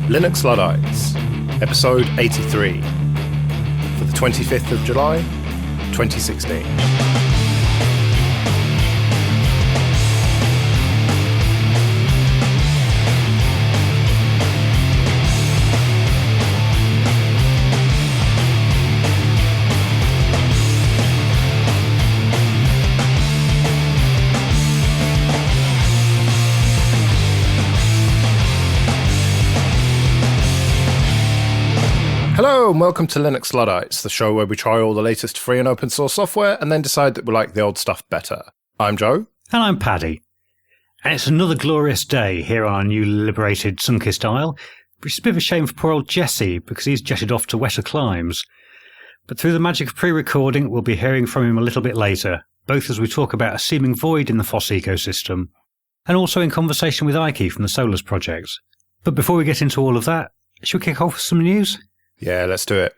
Linux Luddites, episode 83, for the 25th of July, 2016. Hello and welcome to Linux Luddites, the show where we try all the latest free and open source software and then decide that we like the old stuff better. I'm Joe. And I'm Paddy. And it's another glorious day here on our new liberated Sunkist Isle, which is a bit of a shame for poor old Jesse because he's jetted off to wetter climes. But through the magic of pre-recording, we'll be hearing from him a little bit later, both as we talk about a seeming void in the FOSS ecosystem, and also in conversation with Ikey from the Solus project. But before we get into all of that, should we kick off with some news? Yeah, let's do it.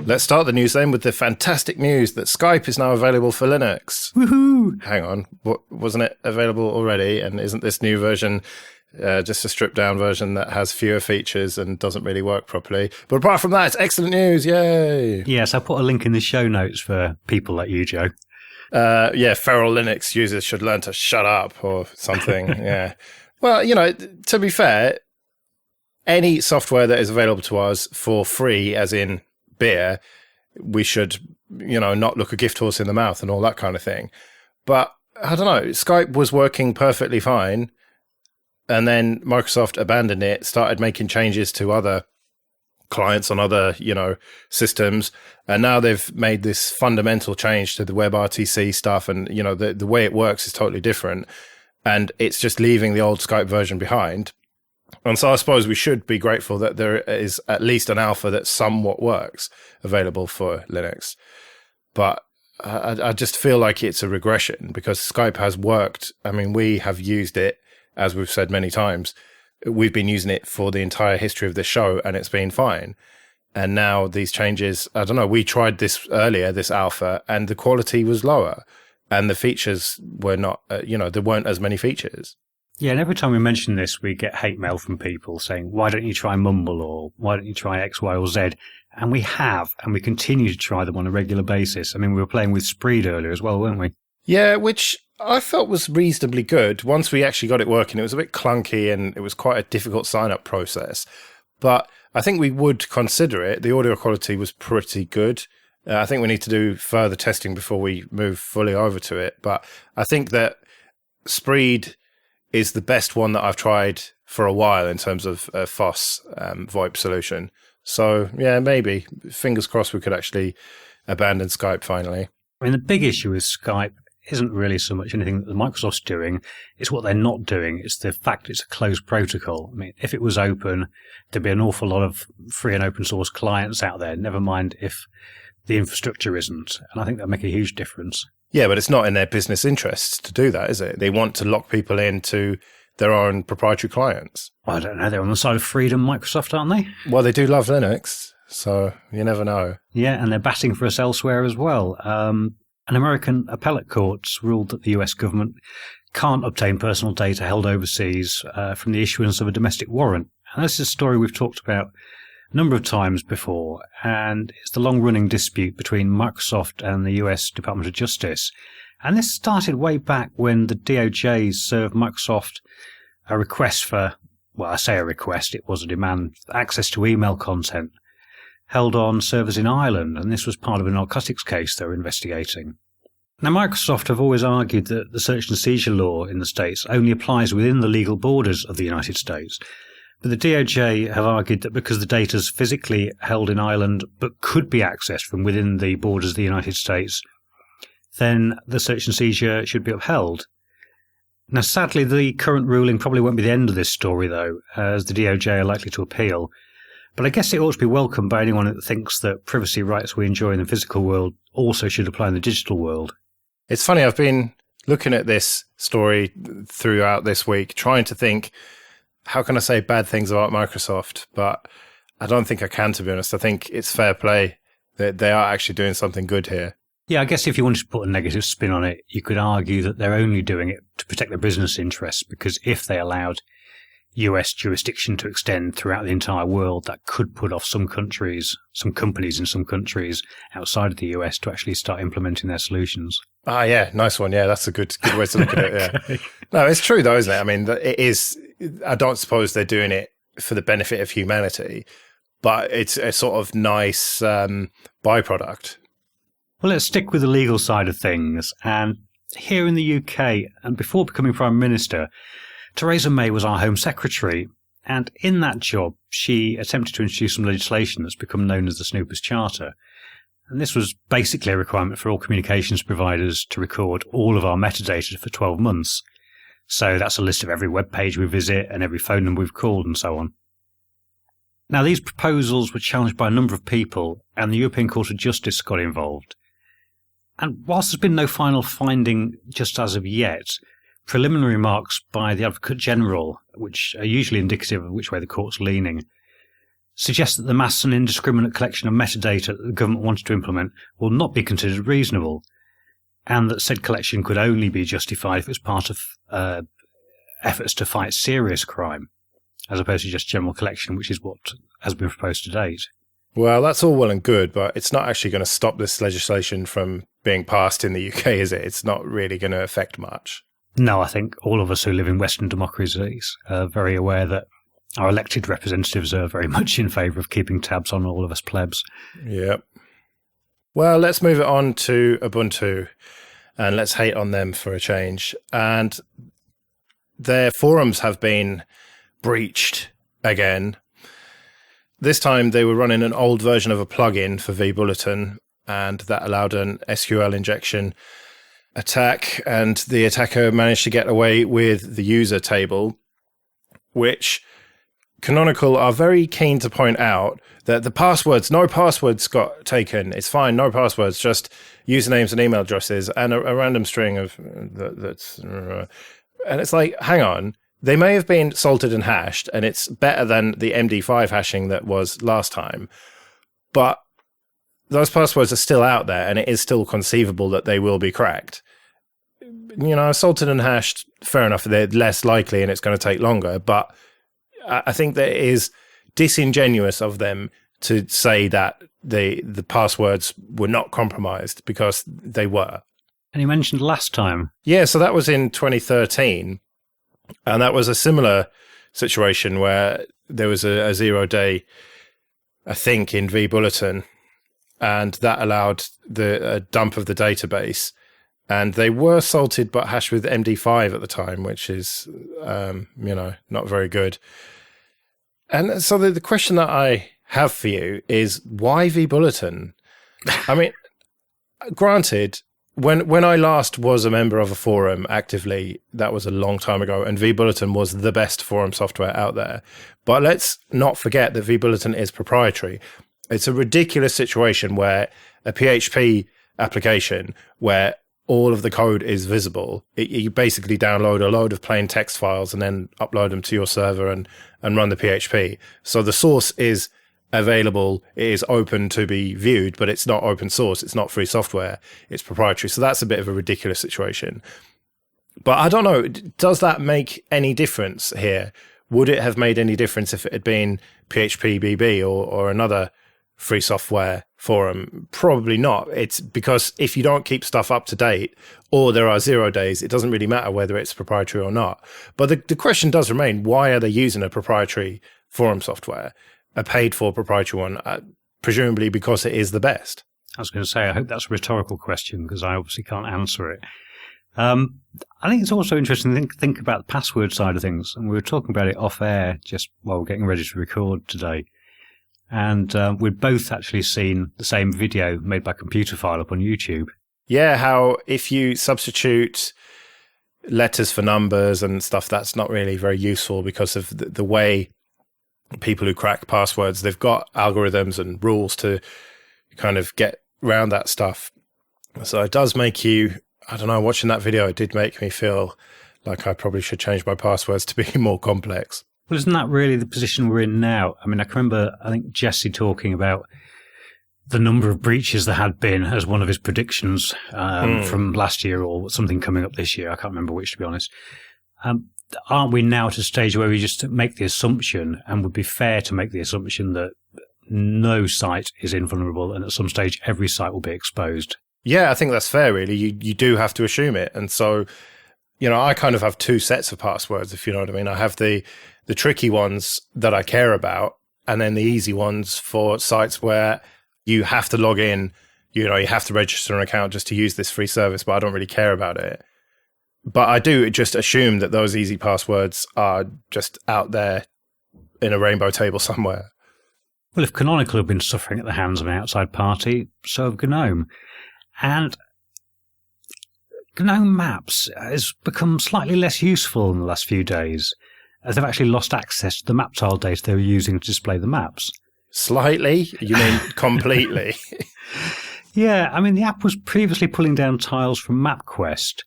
Let's start the news then with the fantastic news that Skype is now available for Linux. Woohoo! Hang on, wasn't it available already? And isn't this new version just a stripped down version that has fewer features and doesn't really work properly? But apart from that, it's excellent news, yay! Yes, I'll put a link in the show notes for people like you, Joe. Yeah, feral Linux users should learn to shut up or something, yeah. Well, you know, to be fair, any software that is available to us for free, as in beer, we should, you know, not look a gift horse in the mouth and all that kind of thing. But I don't know, Skype was working perfectly fine. And then Microsoft abandoned it, started making changes to other clients on other, you know, systems. And now they've made this fundamental change to the WebRTC stuff. And, you know, the way it works is totally different. And it's just leaving the old Skype version behind. And so I suppose we should be grateful that there is at least an alpha that somewhat works available for Linux. But I just feel like it's a regression because Skype has worked. I mean, we have used it, as we've said many times. We've been using it for the entire history of the show and it's been fine. And now these changes, I don't know, we tried this earlier, this alpha, and the quality was lower. And the features were not, you know, there weren't as many features. Yeah, and every time we mention this, we get hate mail from people saying, why don't you try Mumble or why don't you try X, Y, or Z? And we have, and we continue to try them on a regular basis. I mean, we were playing with Spreed earlier as well, weren't we? Yeah, which I felt was reasonably good. Once we actually got it working, it was a bit clunky and it was quite a difficult sign-up process. But I think we would consider it. The audio quality was pretty good. I think we need to do further testing before we move fully over to it. But I think that Spreed is the best one that I've tried for a while in terms of FOSS VoIP solution. So, yeah, maybe. Fingers crossed we could actually abandon Skype finally. I mean, the big issue with Skype isn't really so much anything that Microsoft's doing. It's what they're not doing. It's the fact it's a closed protocol. I mean, if it was open, there'd be an awful lot of free and open source clients out there, never mind if the infrastructure isn't, and I think that'll make a huge difference. Yeah, but it's not in their business interests to do that, is it? They want to lock people into their own proprietary clients. I don't know. They're on the side of freedom, Microsoft, aren't they? Well, they do love Linux, so you never know. Yeah, and they're batting for us elsewhere as well. An American appellate court ruled that the US government can't obtain personal data held overseas from the issuance of a domestic warrant. And this is a story we've talked about number of times before, and it's the long-running dispute between Microsoft and the US Department of Justice. And this started way back when the DOJ served Microsoft a request for, well, I say a request, it was a demand, access to email content held on servers in Ireland, and this was part of a narcotics case they were investigating. Now, Microsoft have always argued that the search and seizure law in the States only applies within the legal borders of the United States. But the DOJ have argued that because the data is physically held in Ireland but could be accessed from within the borders of the United States, then the search and seizure should be upheld. Now, sadly, the current ruling probably won't be the end of this story, though, as the DOJ are likely to appeal. But I guess it ought to be welcomed by anyone that thinks that privacy rights we enjoy in the physical world also should apply in the digital world. It's funny, I've been looking at this story throughout this week, trying to think, how can I say bad things about Microsoft? But I don't think I can, to be honest. I think it's fair play that they are actually doing something good here. Yeah, I guess if you wanted to put a negative spin on it, you could argue that they're only doing it to protect their business interests, because if they allowed US jurisdiction to extend throughout the entire world, that could put off some companies in some countries outside of the US to actually start implementing their solutions. Ah, yeah, nice one. Yeah, that's a good way to look at it. Yeah. Okay. No, it's true though, isn't it? I mean, it is. I don't suppose they're doing it for the benefit of humanity, but it's a sort of nice byproduct. Well, let's stick with the legal side of things. And here in the UK, and before becoming Prime Minister, Theresa May was our Home Secretary. And in that job, she attempted to introduce some legislation that's become known as the Snoopers Charter. And this was basically a requirement for all communications providers to record all of our metadata for 12 months. So that's a list of every web page we visit and every phone number we've called and so on. Now, these proposals were challenged by a number of people, and the European Court of Justice got involved. And whilst there's been no final finding just as of yet, preliminary remarks by the Advocate General, which are usually indicative of which way the court's leaning, suggest that the mass and indiscriminate collection of metadata that the government wanted to implement will not be considered reasonable, and that said collection could only be justified if it's part of efforts to fight serious crime, as opposed to just general collection, which is what has been proposed to date. Well, that's all well and good, but it's not actually going to stop this legislation from being passed in the UK, is it? It's not really going to affect much. No, I think all of us who live in Western democracies are very aware that our elected representatives are very much in favour of keeping tabs on all of us plebs. Yep. Well, let's move it on to Ubuntu, and let's hate on them for a change. And their forums have been breached again. This time they were running an old version of a plugin for vBulletin, and that allowed an SQL injection attack, and the attacker managed to get away with the user table, which Canonical are very keen to point out that no passwords got taken. It's fine, no passwords, just usernames and email addresses and a random string of that's. And it's like, hang on. They may have been salted and hashed, and it's better than the MD5 hashing that was last time. But those passwords are still out there, and it is still conceivable that they will be cracked. You know, salted and hashed, fair enough, they're less likely and it's going to take longer. But I think that it is disingenuous of them to say that the passwords were not compromised, because they were. And you mentioned last time. Yeah, so that was in 2013. And that was a similar situation where there was a 0-day, I think, in vBulletin, and that allowed a dump of the database. And they were salted but hashed with MD5 at the time, which is, not very good. And so the question that I have for you is, why vBulletin? I mean, granted, When I last was a member of a forum actively, that was a long time ago, and vBulletin was the best forum software out there. But let's not forget that vBulletin is proprietary. It's a ridiculous situation where a PHP application where all of the code is visible, you basically download a load of plain text files and then upload them to your server and run the PHP. So the source is available, it is open to be viewed, but it's not open source, it's not free software, it's proprietary. So that's a bit of a ridiculous situation. But I don't know, does that make any difference here? Would it have made any difference if it had been PHP BB or another free software forum? Probably not. It's because if you don't keep stuff up to date, or there are 0 days, it doesn't really matter whether it's proprietary or not. But the question does remain, why are they using a proprietary forum software? A paid-for proprietary one, presumably because it is the best. I was going to say, I hope that's a rhetorical question, because I obviously can't answer it. I think it's also interesting to think about the password side of things, and we were talking about it off-air just while we're getting ready to record today. And we'd both actually seen the same video made by Computer File up on YouTube. Yeah, how if you substitute letters for numbers and stuff, that's not really very useful because of the way people who crack passwords, they've got algorithms and rules to kind of get around that stuff. So it does make you, I don't know, watching that video, it did make me feel like I probably should change my passwords to be more complex. Well, isn't that really the position we're in now? I mean, I can remember, I think Jesse talking about the number of breaches there had been as one of his predictions from last year or something coming up this year. I can't remember which, to be honest. Aren't we now at a stage where we just make the assumption, and would be fair to make the assumption, that no site is invulnerable and at some stage every site will be exposed? Yeah, I think that's fair, really. You do have to assume it. And so, I kind of have two sets of passwords, if you know what I mean. I have the tricky ones that I care about, and then the easy ones for sites where you have to log in, you have to register an account just to use this free service, but I don't really care about it. But I do just assume that those easy passwords are just out there in a rainbow table somewhere. Well, if Canonical have been suffering at the hands of an outside party, so have GNOME. And GNOME Maps has become slightly less useful in the last few days, as they've actually lost access to the map tile data they were using to display the maps. Slightly? You mean completely? Yeah, I mean, the app was previously pulling down tiles from MapQuest,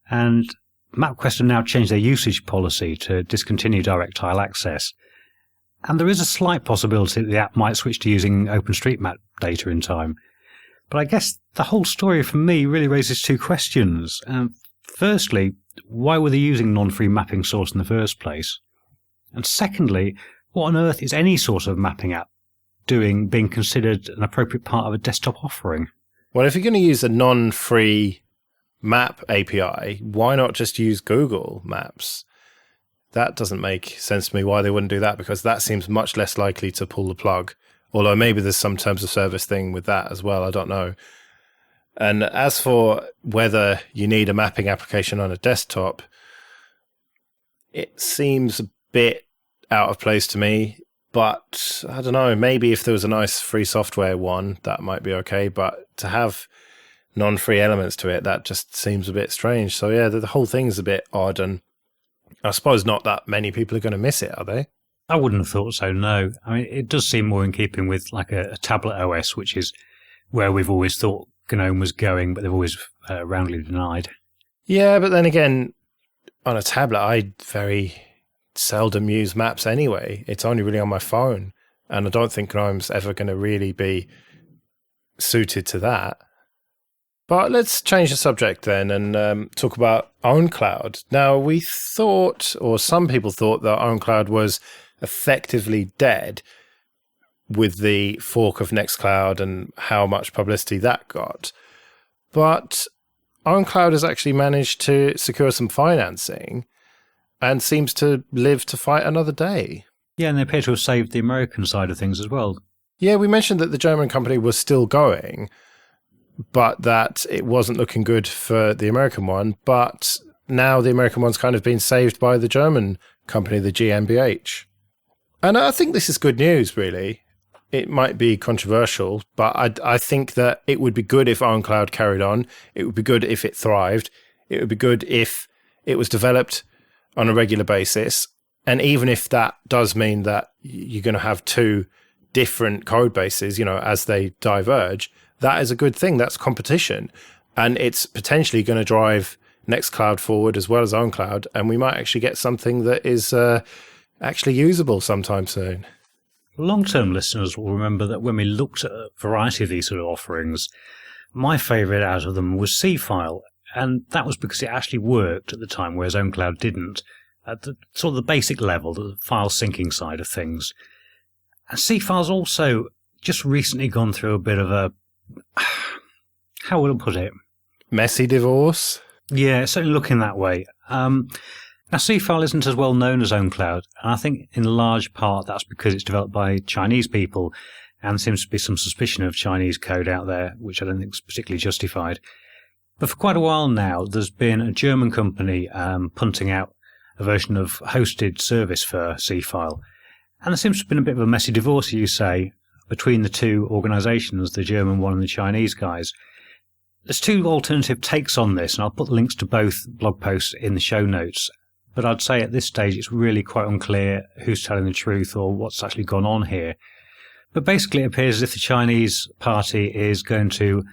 and MapQuest have now changed their usage policy to discontinue direct tile access. And there is a slight possibility that the app might switch to using OpenStreetMap data in time. But I guess the whole story for me really raises two questions. Firstly, why were they using non-free mapping source in the first place? And secondly, what on earth is any sort of mapping app being considered an appropriate part of a desktop offering? Well, if you're going to use a non-free map API, why not just use Google Maps? That doesn't make sense to me why they wouldn't do that, because that seems much less likely to pull the plug. Although maybe there's some terms of service thing with that as well, I don't know. And as for whether you need a mapping application on a desktop, it seems a bit out of place to me. But I don't know, maybe if there was a nice free software one, that might be okay. But to have non-free elements to it, that just seems a bit strange. So yeah, the whole thing's a bit odd, and I suppose not that many people are going to miss it, are they? I wouldn't have thought so, no. I mean, it does seem more in keeping with like a tablet OS, which is where we've always thought GNOME was going, but they've always roundly denied. Yeah, but then again, on a tablet, I very seldom use maps anyway. It's only really on my phone, and I don't think GNOME's ever going to really be suited to that. But let's change the subject then and talk about OwnCloud. Now, we thought, or some people thought, that OwnCloud was effectively dead with the fork of Nextcloud and how much publicity that got. But OwnCloud has actually managed to secure some financing and seems to live to fight another day. Yeah, and they appear to have saved the American side of things as well. Yeah, we mentioned that the German company was still going, but that it wasn't looking good for the American one. But now the American one's kind of been saved by the German company, the GmbH. And I think this is good news, really. It might be controversial, but I think that it would be good if OwnCloud carried on. It would be good if it thrived. It would be good if it was developed on a regular basis. And even if that does mean that you're going to have two different code bases, as they diverge, that is a good thing. That's competition. And it's potentially going to drive Nextcloud forward as well as OwnCloud. And we might actually get something that is actually usable sometime soon. Long-term listeners will remember that when we looked at a variety of these sort of offerings, my favourite out of them was C-File. And that was because it actually worked at the time, whereas OwnCloud didn't, at the sort of the basic level, the file syncing side of things. And C-File's also just recently gone through a bit of a, how would I put it? Messy divorce? Yeah, it's certainly looking that way. Now, C-File isn't as well known as OwnCloud, and I think in large part that's because it's developed by Chinese people, and there seems to be some suspicion of Chinese code out there, which I don't think is particularly justified. But for quite a while now, there's been a German company punting out a version of hosted service for C-File. And there seems to have been a bit of a messy divorce, you say, between the two organisations, the German one and the Chinese guys. There's two alternative takes on this, and I'll put links to both blog posts in the show notes. But I'd say at this stage it's really quite unclear who's telling the truth or what's actually gone on here. But basically it appears as if the Chinese party is going to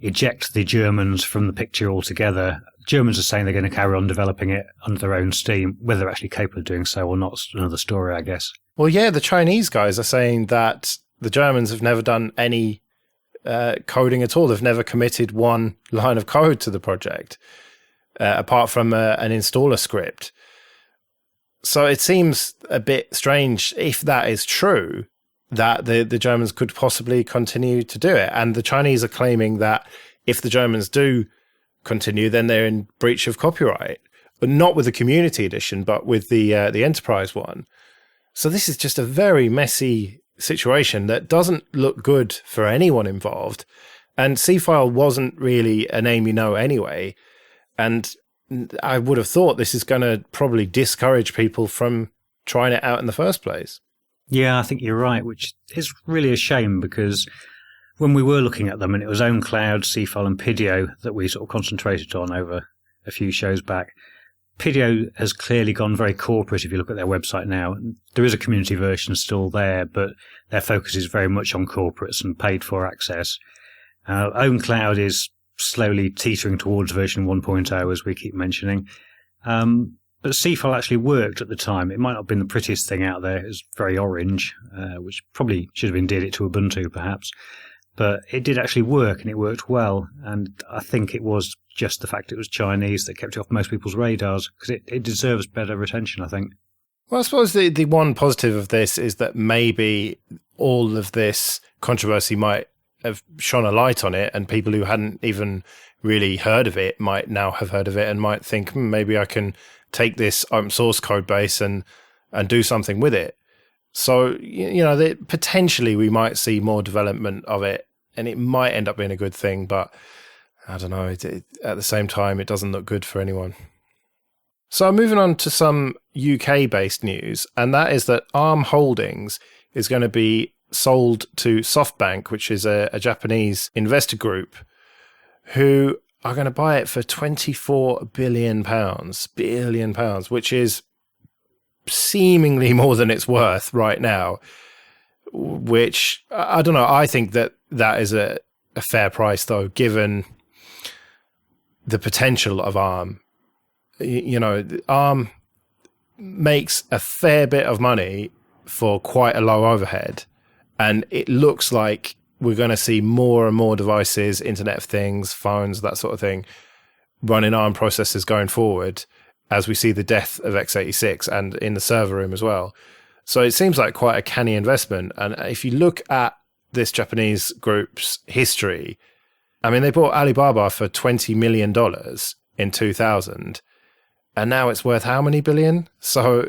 eject the Germans from the picture altogether. Germans are saying they're going to carry on developing it under their own steam. Whether they're actually capable of doing so or not is another story, I guess. Well, yeah, the Chinese guys are saying that the Germans have never done any coding at all. They've never committed one line of code to the project, apart from an installer script. So it seems a bit strange, if that is true, that the Germans could possibly continue to do it. And the Chinese are claiming that if the Germans do continue, then they're in breach of copyright. But not with the community edition, but with the enterprise one. So this is just a very messy situation that doesn't look good for anyone involved. And C-File wasn't really a name you know anyway. And I would have thought this is going to probably discourage people from trying it out in the first place. Yeah, I think you're right, which is really a shame because when we were looking at them, and it was OwnCloud, C-File and Pidio that we sort of concentrated on over a few shows back, Pidio has clearly gone very corporate if you look at their website now. There is a community version still there, but their focus is very much on corporates and paid-for access. OwnCloud is slowly teetering towards version 1.0, as we keep mentioning. But C-File actually worked at the time. It might not have been the prettiest thing out there. It was very orange, which probably should have endeared it to Ubuntu, perhaps. But it did actually work, and it worked well. And I think it was just the fact it was Chinese that kept it off most people's radars, because it deserves better attention, I think. Well, I suppose the one positive of this is that maybe all of this controversy might have shone a light on it, and people who hadn't even really heard of it might now have heard of it and might think, maybe I can take this open source code base and do something with it. So, potentially we might see more development of it, and it might end up being a good thing, but I don't know. At the same time, it doesn't look good for anyone. So moving on to some UK-based news, and that is that ARM Holdings is going to be sold to SoftBank, which is a Japanese investor group, who are going to buy it for £24 billion, which is seemingly more than it's worth right now, which, I don't know, I think that is a fair price, though, given the potential of ARM. ARM makes a fair bit of money for quite a low overhead, and it looks like we're going to see more and more devices, Internet of Things, phones, that sort of thing, running ARM processors going forward, as we see the death of x86 and in the server room as well. So it seems like quite a canny investment. And if you look at this Japanese group's history, I mean, they bought Alibaba for $20 million in 2000, and now it's worth how many billion? So,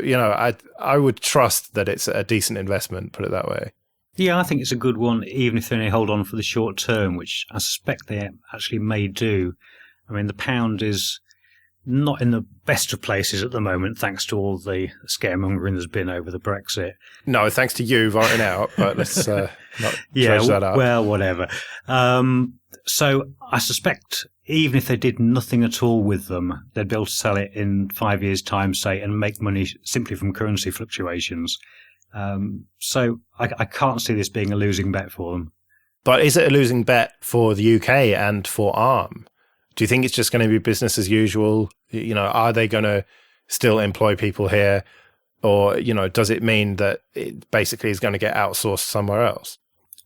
I would trust that it's a decent investment, put it that way. Yeah, I think it's a good one, even if they only hold on for the short term, which I suspect they actually may do. I mean, the pound is not in the best of places at the moment, thanks to all the scaremongering there's been over the Brexit. No, thanks to you voting out, but let's not dredge that up. Well, whatever. So I suspect even if they did nothing at all with them, they'd be able to sell it in 5 years' time, say, and make money simply from currency fluctuations. So I can't see this being a losing bet for them. But is it a losing bet for the UK and for ARM? Do you think it's just going to be business as usual? Are they going to still employ people here? Or, does it mean that it basically is going to get outsourced somewhere else?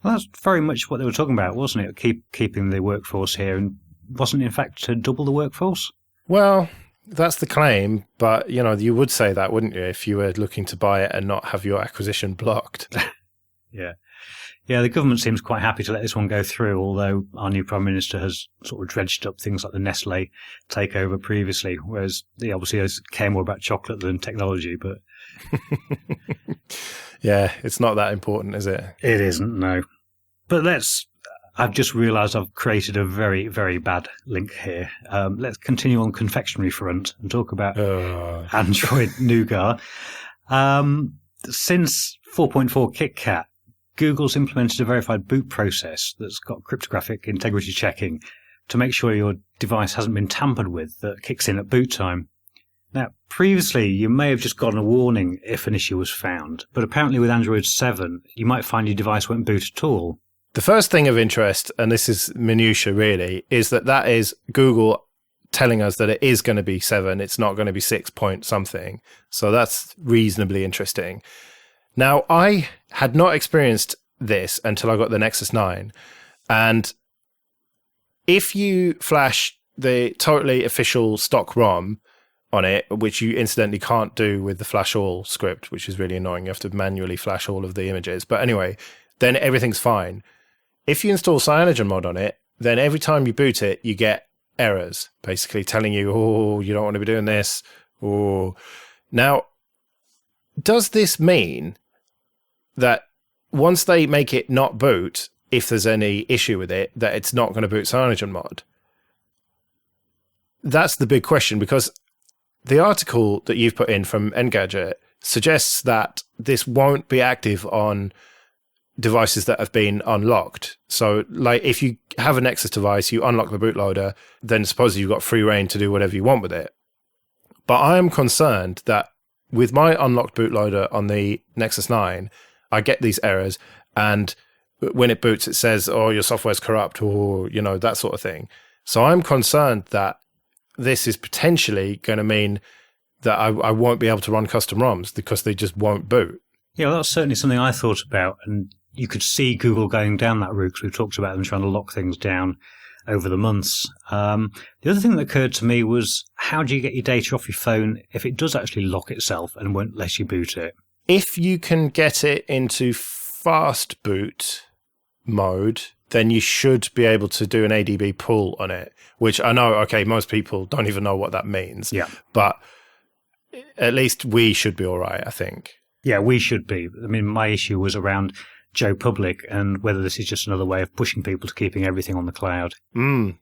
Well, that's very much what they were talking about, wasn't it? Keeping the workforce here, and wasn't it, in fact, to double the workforce? Well, that's the claim, but, you would say that, wouldn't you, if you were looking to buy it and not have your acquisition blocked? Yeah. Yeah, the government seems quite happy to let this one go through, although our new Prime Minister has sort of dredged up things like the Nestle takeover previously, whereas he obviously care more about chocolate than technology. But yeah, it's not that important, is it? It isn't, no. But I've just realised I've created a very, very bad link here. Let's continue on confectionery front and talk about Android Nougat. Since 4.4 KitKat, Google's implemented a verified boot process that's got cryptographic integrity checking to make sure your device hasn't been tampered with that kicks in at boot time. Now, previously, you may have just gotten a warning if an issue was found, but apparently with Android 7, you might find your device won't boot at all. The first thing of interest, and this is minutiae really, is that is Google telling us that it is going to be 7, it's not going to be 6 point something. So that's reasonably interesting. Now, I had not experienced this until I got the Nexus 9, And if you flash the totally official stock ROM on it, which you incidentally can't do with the flash all script, which is really annoying. You have to manually flash all of the images. But anyway, then everything's fine. If you install CyanogenMod on it, then every time you boot it, you get errors, basically telling you, oh, you don't want to be doing this. Oh, now, does this mean that once they make it not boot, if there's any issue with it, that it's not going to boot CyanogenMod? That's the big question, because the article that you've put in from Engadget suggests that this won't be active on devices that have been unlocked. So, like, if you have a Nexus device, you unlock the bootloader, then supposedly you've got free reign to do whatever you want with it. But I am concerned that with my unlocked bootloader on the Nexus 9, I get these errors, and when it boots, it says, oh, your software's corrupt, or, you know, that sort of thing. So I'm concerned that this is potentially going to mean that I won't be able to run custom ROMs because they just won't boot. Yeah, well, that's certainly something I thought about, and you could see Google going down that route, because we've talked about them trying to lock things down over the months. The other thing that occurred to me was, how do you get your data off your phone if it does actually lock itself and won't let you boot it? If you can get it into fast boot mode, then you should be able to do an ADB pull on it, which I know, okay, most people don't even know what that means. Yeah. But at least we should be all right, I think. Yeah, we should be. I mean, my issue was around Joe Public and whether this is just another way of pushing people to keeping everything on the cloud.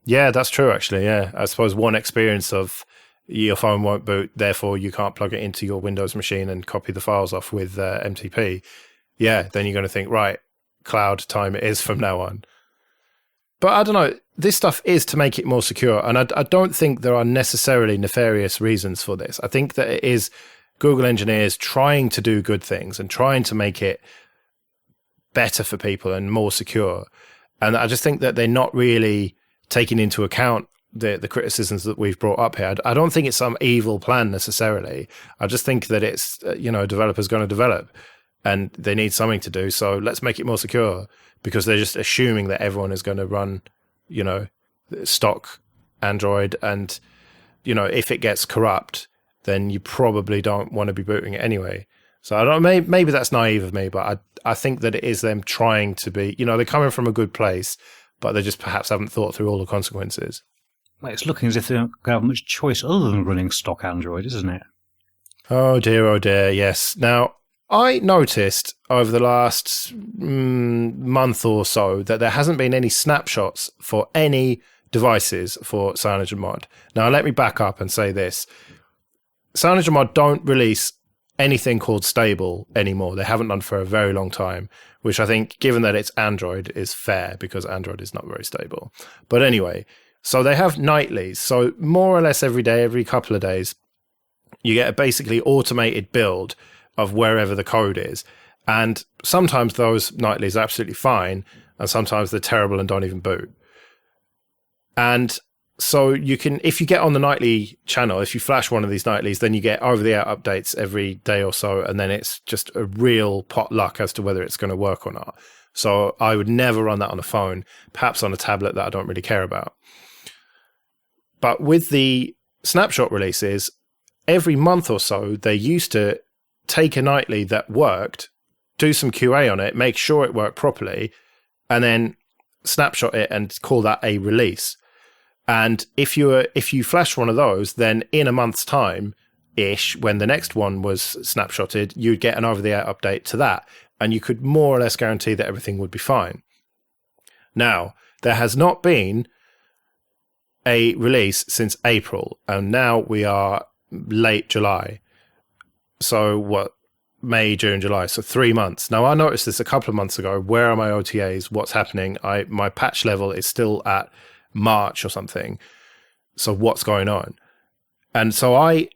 Yeah, that's true, actually, yeah. I suppose one experience of your phone won't boot, therefore you can't plug it into your Windows machine and copy the files off with MTP. Yeah, then you're going to think, right, cloud time it is from now on. But I don't know, this stuff is to make it more secure, and I don't think there are necessarily nefarious reasons for this. I think that it is Google engineers trying to do good things and trying to make it better for people and more secure. And I just think that they're not really taking into account the criticisms that we've brought up here. I don't think it's some evil plan necessarily. I just think that it's, developers going to develop and they need something to do. So let's make it more secure, because they're just assuming that everyone is going to run, stock Android. And, if it gets corrupt, then you probably don't want to be booting it anyway. So I don't know, maybe that's naive of me, but I think that it is them trying to be, they're coming from a good place, but they just perhaps haven't thought through all the consequences. Well, it's looking as if they don't have much choice other than running stock Android, isn't it? Oh dear, yes. Now, I noticed over the last month or so that there hasn't been any snapshots for any devices for CyanogenMod. Now, let me back up and say this. CyanogenMod don't release anything called stable anymore. They haven't done for a very long time, which I think, given that it's Android, is fair, because Android is not very stable. But anyway, so they have nightlies. So more or less every day, every couple of days, you get a basically automated build of wherever the code is. And sometimes those nightlies are absolutely fine, and sometimes they're terrible and don't even boot. And so you can, if you get on the nightly channel, if you flash one of these nightlies, then you get over-the-air updates every day or so, and then it's just a real potluck as to whether it's going to work or not. So I would never run that on a phone, perhaps on a tablet that I don't really care about. But with the snapshot releases, every month or so, they used to take a nightly that worked, do some QA on it, make sure it worked properly, and then snapshot it and call that a release. And if you flash one of those, then in a month's time-ish, when the next one was snapshotted, you'd get an over-the-air update to that, and you could more or less guarantee that everything would be fine. Now, there has not been a release since April, and now we are late July. So what? May, June, July. So 3 months. Now, I noticed this a couple of months ago. Where are my OTAs? What's happening? My patch level is still at March or something. So what's going on? And so I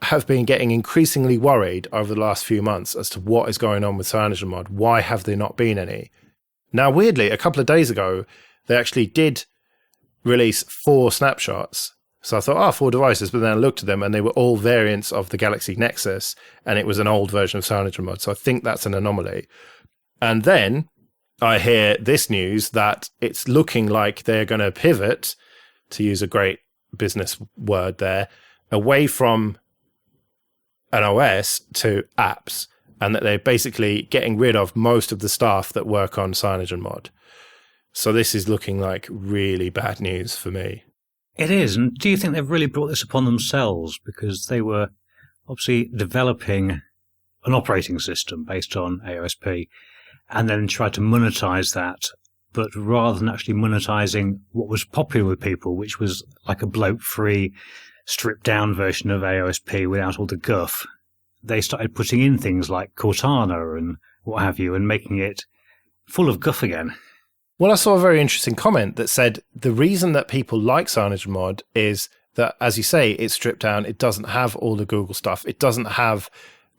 have been getting increasingly worried over the last few months as to what is going on with CyanogenMod. Why have there not been any? Now, weirdly, a couple of days ago, they actually did release 4 snapshots. So I thought, 4 devices, but then I looked at them and they were all variants of the Galaxy Nexus, and it was an old version of CyanogenMod. So I think that's an anomaly. And then I hear this news that it's looking like they're going to pivot, to use a great business word there, away from an OS to apps, and that they're basically getting rid of most of the staff that work on CyanogenMod. So this is looking like really bad news for me. It is. And do you think they've really brought this upon themselves? Because they were obviously developing an operating system based on AOSP and then tried to monetize that. But rather than actually monetizing what was popular with people, which was like a bloat-free, stripped-down version of AOSP without all the guff, they started putting in things like Cortana and what have you, and making it full of guff again. Well, I saw a very interesting comment that said the reason that people like CyanogenMod is that, as you say, it's stripped down. It doesn't have all the Google stuff. It doesn't have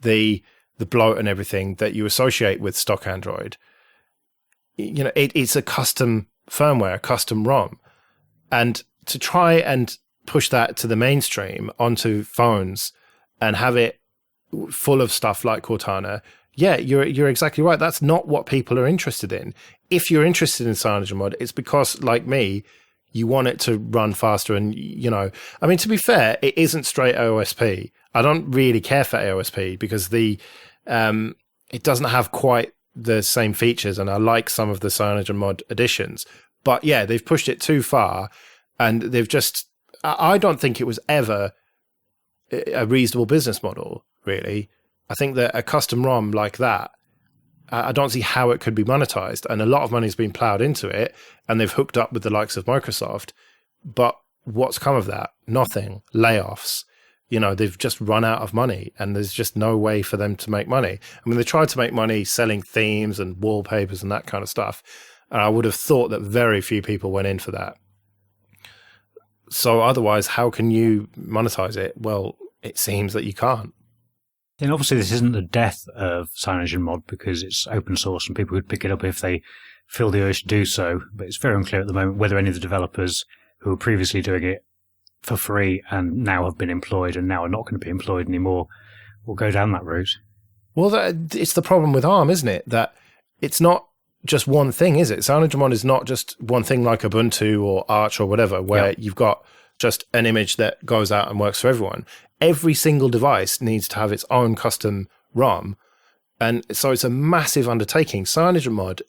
the bloat and everything that you associate with stock Android. You know, it's a custom firmware, a custom ROM. And to try and push that to the mainstream onto phones and have it full of stuff like Cortana, yeah, you're exactly right. That's not what people are interested in. If you're interested in CyanogenMod, it's because, like me, you want it to run faster. And, you know, I mean, to be fair, it isn't straight AOSP. I don't really care for AOSP because it doesn't have quite the same features, and I like some of the CyanogenMod additions. But yeah, they've pushed it too far, and they've just... I don't think it was ever a reasonable business model, really. I think that a custom ROM like that, I don't see how it could be monetized. And a lot of money's been plowed into it, and they've hooked up with the likes of Microsoft. But what's come of that? Nothing. Layoffs. You know, they've just run out of money, and there's just no way for them to make money. I mean, they tried to make money selling themes and wallpapers and that kind of stuff. And I would have thought that very few people went in for that. So otherwise, how can you monetize it? Well, it seems that you can't. And obviously this isn't the death of CyanogenMod because it's open source and people could pick it up if they feel the urge to do so. But it's very unclear at the moment whether any of the developers who were previously doing it for free and now have been employed and now are not going to be employed anymore will go down that route. Well, it's the problem with ARM, isn't it? That it's not just one thing, is it? CyanogenMod is not just one thing like Ubuntu or Arch or whatever, where you've got just an image that goes out and works for everyone. Every single device needs to have its own custom ROM. And so it's a massive undertaking. CyanogenMod,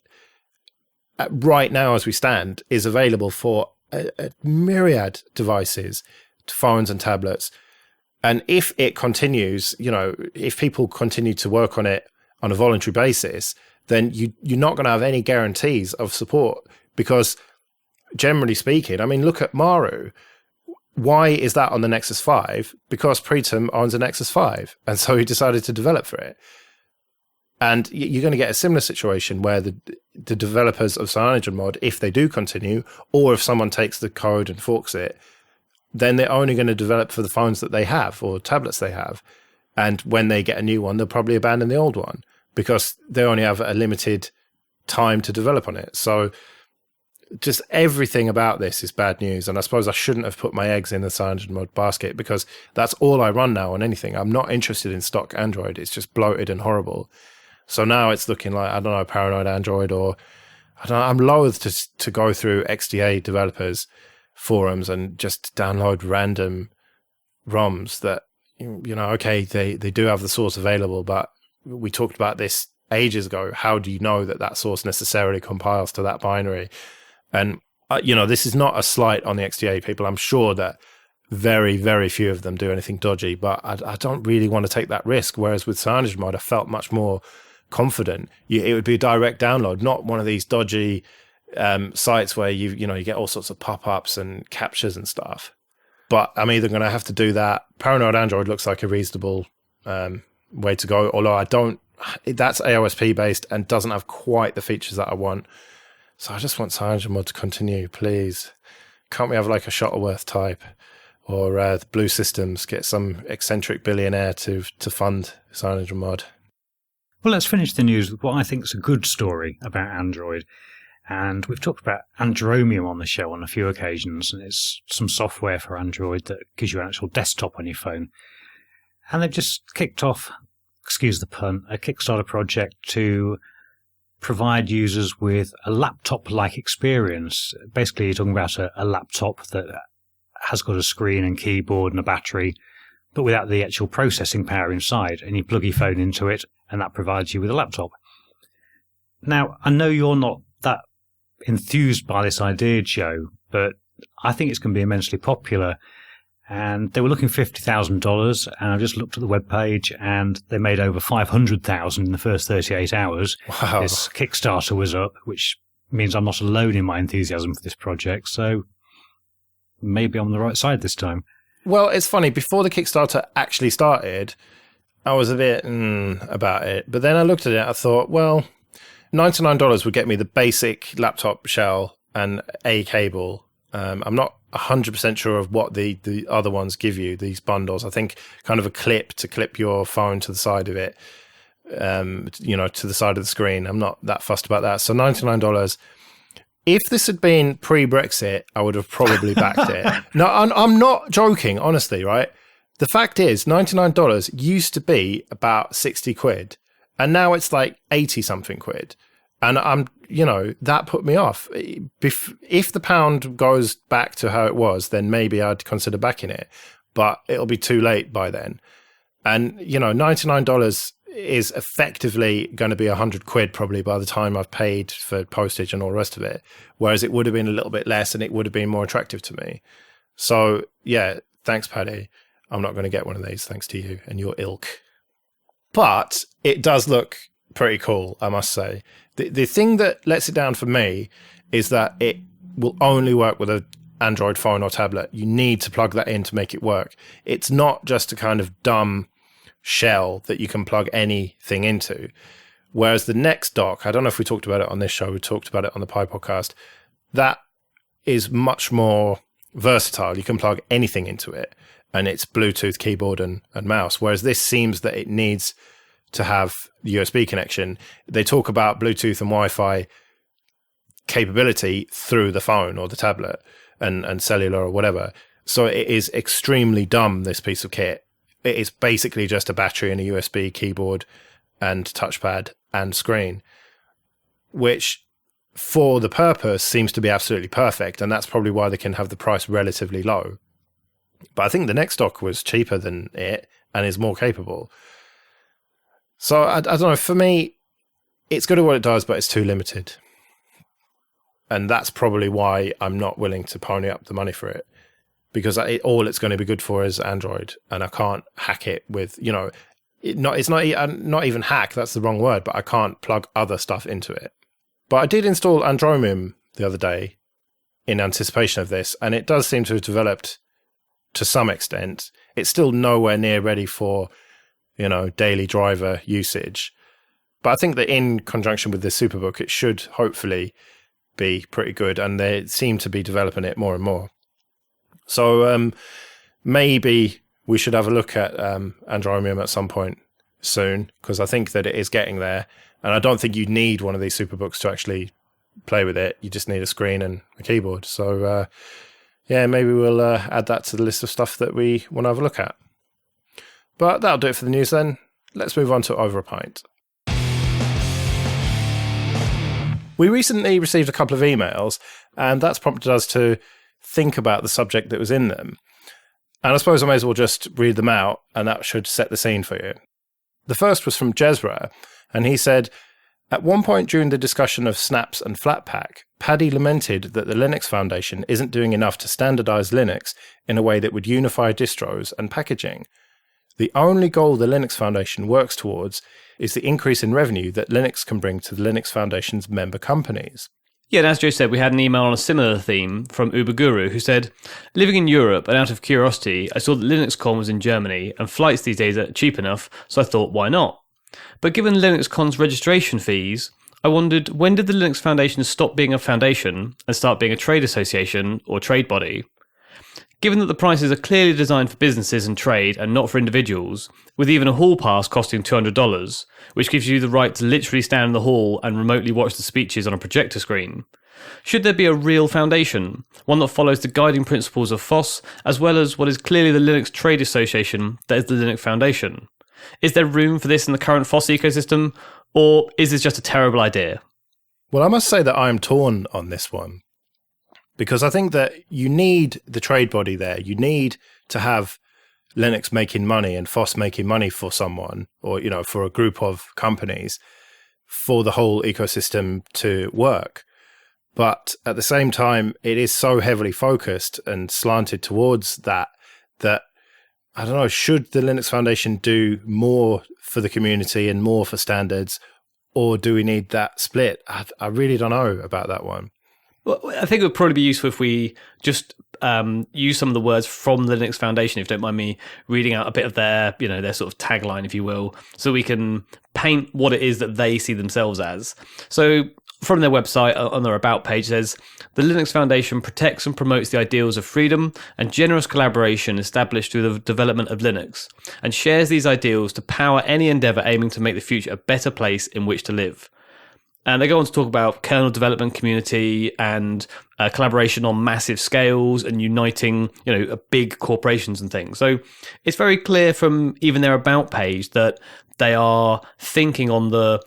right now as we stand, is available for a myriad devices, phones and tablets. And if it continues, you know, if people continue to work on it on a voluntary basis, then you're not going to have any guarantees of support. Because generally speaking, I mean, look at Maru. Why is that on the Nexus 5? Because Pritam owns a Nexus 5, and so he decided to develop for it. And you're going to get a similar situation where the developers of CyanogenMod, if they do continue, or if someone takes the code and forks it, then they're only going to develop for the phones that they have or tablets they have. And when they get a new one, they'll probably abandon the old one because they only have a limited time to develop on it. So just everything about this is bad news. And I suppose I shouldn't have put my eggs in the CyanogenMod basket because that's all I run now on anything. I'm not interested in stock Android. It's just bloated and horrible. So now it's looking like, I don't know, Paranoid Android, or I don't know, I'm loath to go through XDA developers forums and just download random ROMs that, you know, okay, they do have the source available, but we talked about this ages ago. How do you know that that source necessarily compiles to that binary? And, you know, this is not a slight on the XDA people. I'm sure that very, very few of them do anything dodgy, but I don't really want to take that risk. Whereas with CyanogenMod, I felt much more confident. It would be a direct download, not one of these dodgy sites where you get all sorts of pop-ups and captures and stuff. But I'm either going to have to do that. Paranoid Android looks like a reasonable way to go, although that's AOSP based and doesn't have quite the features that I want. So I just want CyanogenMod to continue, please. Can't we have like a Shuttleworth type or Blue Systems, get some eccentric billionaire to fund CyanogenMod? Well, let's finish the news with what I think is a good story about Android. And we've talked about Andromium on the show on a few occasions, and it's some software for Android that gives you an actual desktop on your phone. And they've just kicked off, excuse the pun, a Kickstarter project to provide users with a laptop-like experience. Basically, you're talking about a laptop that has got a screen and keyboard and a battery, but without the actual processing power inside. And you plug your phone into it, and that provides you with a laptop. Now, I know you're not that enthused by this idea, Joe, but I think it's going to be immensely popular. And they were looking $50,000, and I just looked at the webpage, and they made over $500,000 in the first 38 hours. Wow. This Kickstarter was up, which means I'm not alone in my enthusiasm for this project. So maybe I'm on the right side this time. Well, it's funny. Before the Kickstarter actually started, I was a bit about it. But then I looked at it, I thought, well, $99 would get me the basic laptop shell and a cable. I'm not 100% sure of what the other ones give you, these bundles. I think kind of a clip to clip your phone to the side of it, to the side of the screen. I'm not that fussed about that. So $99. If this had been pre-Brexit, I would have probably backed it. No, I'm not joking, honestly, right? The fact is, $99 used to be about 60 quid, and now it's like 80 something quid. And that put me off. If the pound goes back to how it was, then maybe I'd consider backing it, but it'll be too late by then. And, $99 is effectively going to be 100 quid probably by the time I've paid for postage and all the rest of it. Whereas it would have been a little bit less and it would have been more attractive to me. So yeah, thanks, Paddy. I'm not going to get one of these thanks to you and your ilk. But it does look pretty cool, I must say. The thing that lets it down for me is that it will only work with an Android phone or tablet. You need to plug that in to make it work. It's not just a kind of dumb shell that you can plug anything into. Whereas the next dock, I don't know if we talked about it on this show, we talked about it on the Pi podcast, that is much more versatile. You can plug anything into it, and it's Bluetooth keyboard and mouse. Whereas this seems that it needs to have the USB connection. They talk about Bluetooth and Wi-Fi capability through the phone or the tablet and cellular or whatever. So it is extremely dumb, this piece of kit. It is basically just a battery and a USB keyboard and touchpad and screen, which for the purpose seems to be absolutely perfect. And that's probably why they can have the price relatively low. But I think the next dock was cheaper than it and is more capable. So I don't know, for me, it's good at what it does, but it's too limited. And that's probably why I'm not willing to pony up the money for it. Because all it's going to be good for is Android. And I can't hack it with, it's not even hack, that's the wrong word, but I can't plug other stuff into it. But I did install Andromium the other day in anticipation of this, and it does seem to have developed to some extent. It's still nowhere near ready for daily driver usage. But I think that in conjunction with this Superbook, it should hopefully be pretty good. And they seem to be developing it more and more. So maybe we should have a look at Andromium at some point soon, because I think that it is getting there. And I don't think you need one of these Superbooks to actually play with it. You just need a screen and a keyboard. So maybe we'll add that to the list of stuff that we want to have a look at. But that'll do it for the news then. Let's move on to Over a Pint. We recently received a couple of emails, and that's prompted us to think about the subject that was in them. And I suppose I may as well just read them out, and that should set the scene for you. The first was from Jezra, and he said, at one point during the discussion of snaps and Flatpak, Paddy lamented that the Linux Foundation isn't doing enough to standardize Linux in a way that would unify distros and packaging. The only goal the Linux Foundation works towards is the increase in revenue that Linux can bring to the Linux Foundation's member companies. Yeah, and as Joe said, we had an email on a similar theme from Uberguru, who said, living in Europe and out of curiosity, I saw that LinuxCon was in Germany and flights these days are cheap enough, so I thought, why not? But given LinuxCon's registration fees, I wondered, when did the Linux Foundation stop being a foundation and start being a trade association or trade body? Given that the prices are clearly designed for businesses and trade and not for individuals, with even a hall pass costing $200, which gives you the right to literally stand in the hall and remotely watch the speeches on a projector screen, should there be a real foundation, one that follows the guiding principles of FOSS, as well as what is clearly the Linux Trade Association, that is the Linux Foundation? Is there room for this in the current FOSS ecosystem, or is this just a terrible idea? Well, I must say that I'm torn on this one, because I think that you need the trade body there. You need to have Linux making money and FOSS making money for someone, or, you know, for a group of companies, for the whole ecosystem to work. But at the same time, it is so heavily focused and slanted towards that I don't know, should the Linux Foundation do more for the community and more for standards, or do we need that split? I really don't know about that one. Well, I think it would probably be useful if we just use some of the words from the Linux Foundation, if you don't mind me reading out a bit of their, you know, their sort of tagline, if you will, so we can paint what it is that they see themselves as. So from their website, on their About page, says, the Linux Foundation protects and promotes the ideals of freedom and generous collaboration established through the development of Linux, and shares these ideals to power any endeavour aiming to make the future a better place in which to live. And they go on to talk about kernel development community and collaboration on massive scales and uniting, you know, big corporations and things. So it's very clear from even their About page that they are thinking on the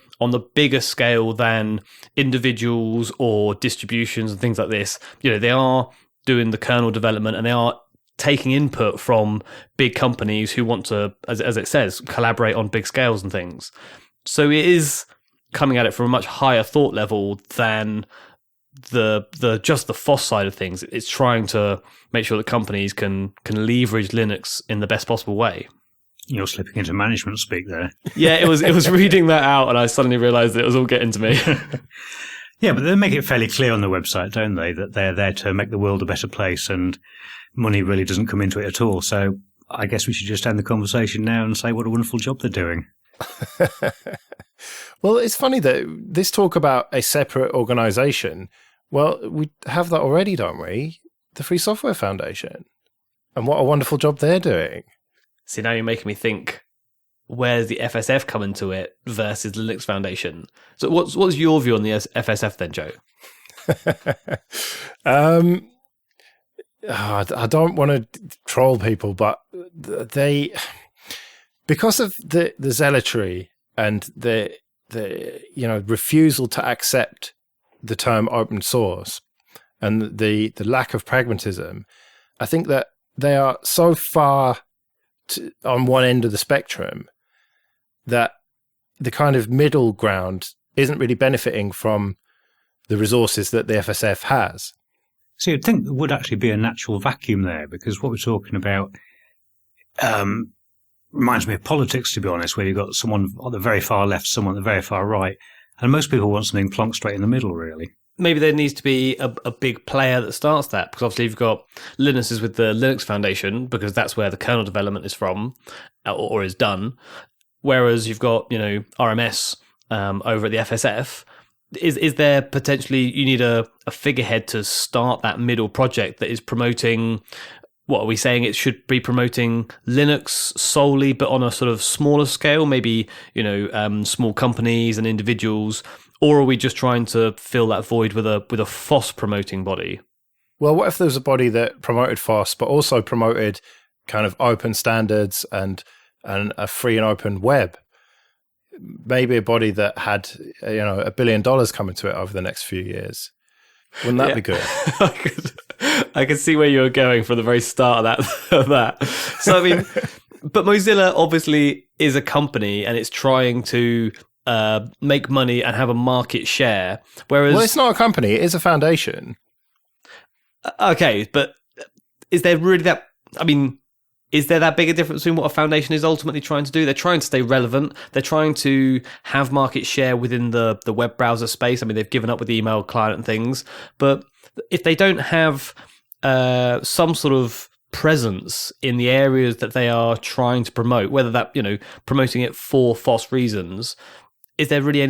bigger scale than individuals or distributions and things like this. You know, they are doing the kernel development and they are taking input from big companies who want to, as it says, collaborate on big scales and things. So it is coming at it from a much higher thought level than the just the FOSS side of things. It's trying to make sure that companies can leverage Linux in the best possible way. You're slipping into management speak there. Yeah, it was reading that out, and I suddenly realised that it was all getting to me. Yeah, but they make it fairly clear on the website, don't they, that they're there to make the world a better place, and money really doesn't come into it at all. So I guess we should just end the conversation now and say what a wonderful job they're doing. Well, it's funny that this talk about a separate organisation, well, we have that already, don't we? The Free Software Foundation. And what a wonderful job they're doing. See, now you're making me think, where's the FSF come into it versus the Linux Foundation? So what's your view on the FSF then, Joe? I don't want to troll people, but they, because of the zealotry and the refusal to accept the term open source and the lack of pragmatism, I think that they are so far on one end of the spectrum that the kind of middle ground isn't really benefiting from the resources that the FSF has. So you'd think there would actually be a natural vacuum there, because what we're talking about reminds me of politics, to be honest, where you've got someone on the very far left, someone on the very far right, and most people want something plonked straight in the middle, really. Maybe there needs to be a big player that starts that, because obviously you've got Linus is with the Linux Foundation, because that's where the kernel development is from or is done, whereas you've got, you know, RMS over at the FSF. Is there potentially, you need a figurehead to start that middle project that is promoting, what are we saying, it should be promoting Linux solely, but on a sort of smaller scale, maybe, you know, small companies and individuals? Or are we just trying to fill that void with a FOSS promoting body? Well, what if there was a body that promoted FOSS, but also promoted kind of open standards and a free and open web? Maybe a body that had, you know, $1 billion coming to it over the next few years. Wouldn't that be good? I could see where you were going from the very start of that. So, I mean, but Mozilla obviously is a company and it's trying to make money and have a market share. Whereas, well, it's not a company; it is a foundation. Okay, but is there really that? I mean, is there that big a difference between what a foundation is ultimately trying to do? They're trying to stay relevant. They're trying to have market share within the web browser space. I mean, they've given up with the email client and things. But if they don't have some sort of presence in the areas that they are trying to promote, whether that, you know, promoting it for FOSS reasons, is there really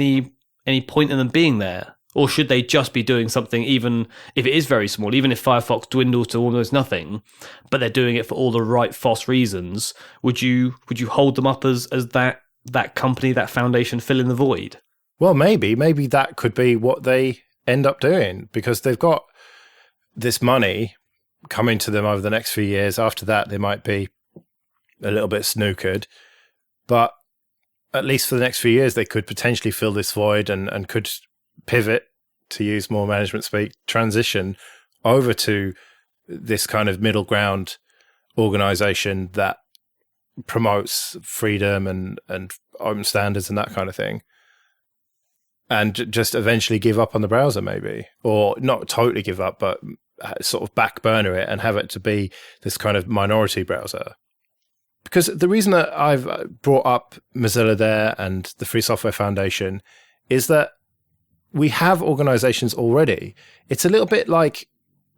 any point in them being there? Or should they just be doing something, even if it is very small, even if Firefox dwindles to almost nothing, but they're doing it for all the right FOSS reasons? Would you hold them up as that company, that foundation, fill in the void? Well, maybe that could be what they end up doing, because they've got this money coming to them over the next few years. After that, they might be a little bit snookered, but at least for the next few years, they could potentially fill this void and could pivot to use more management speak, transition over to this kind of middle ground organization that promotes freedom and open standards and that kind of thing, and just eventually give up on the browser, maybe, or not totally give up, but sort of back burner it and have it to be this kind of minority browser. Because the reason that I've brought up Mozilla there and the Free Software Foundation is that we have organizations already. It's a little bit like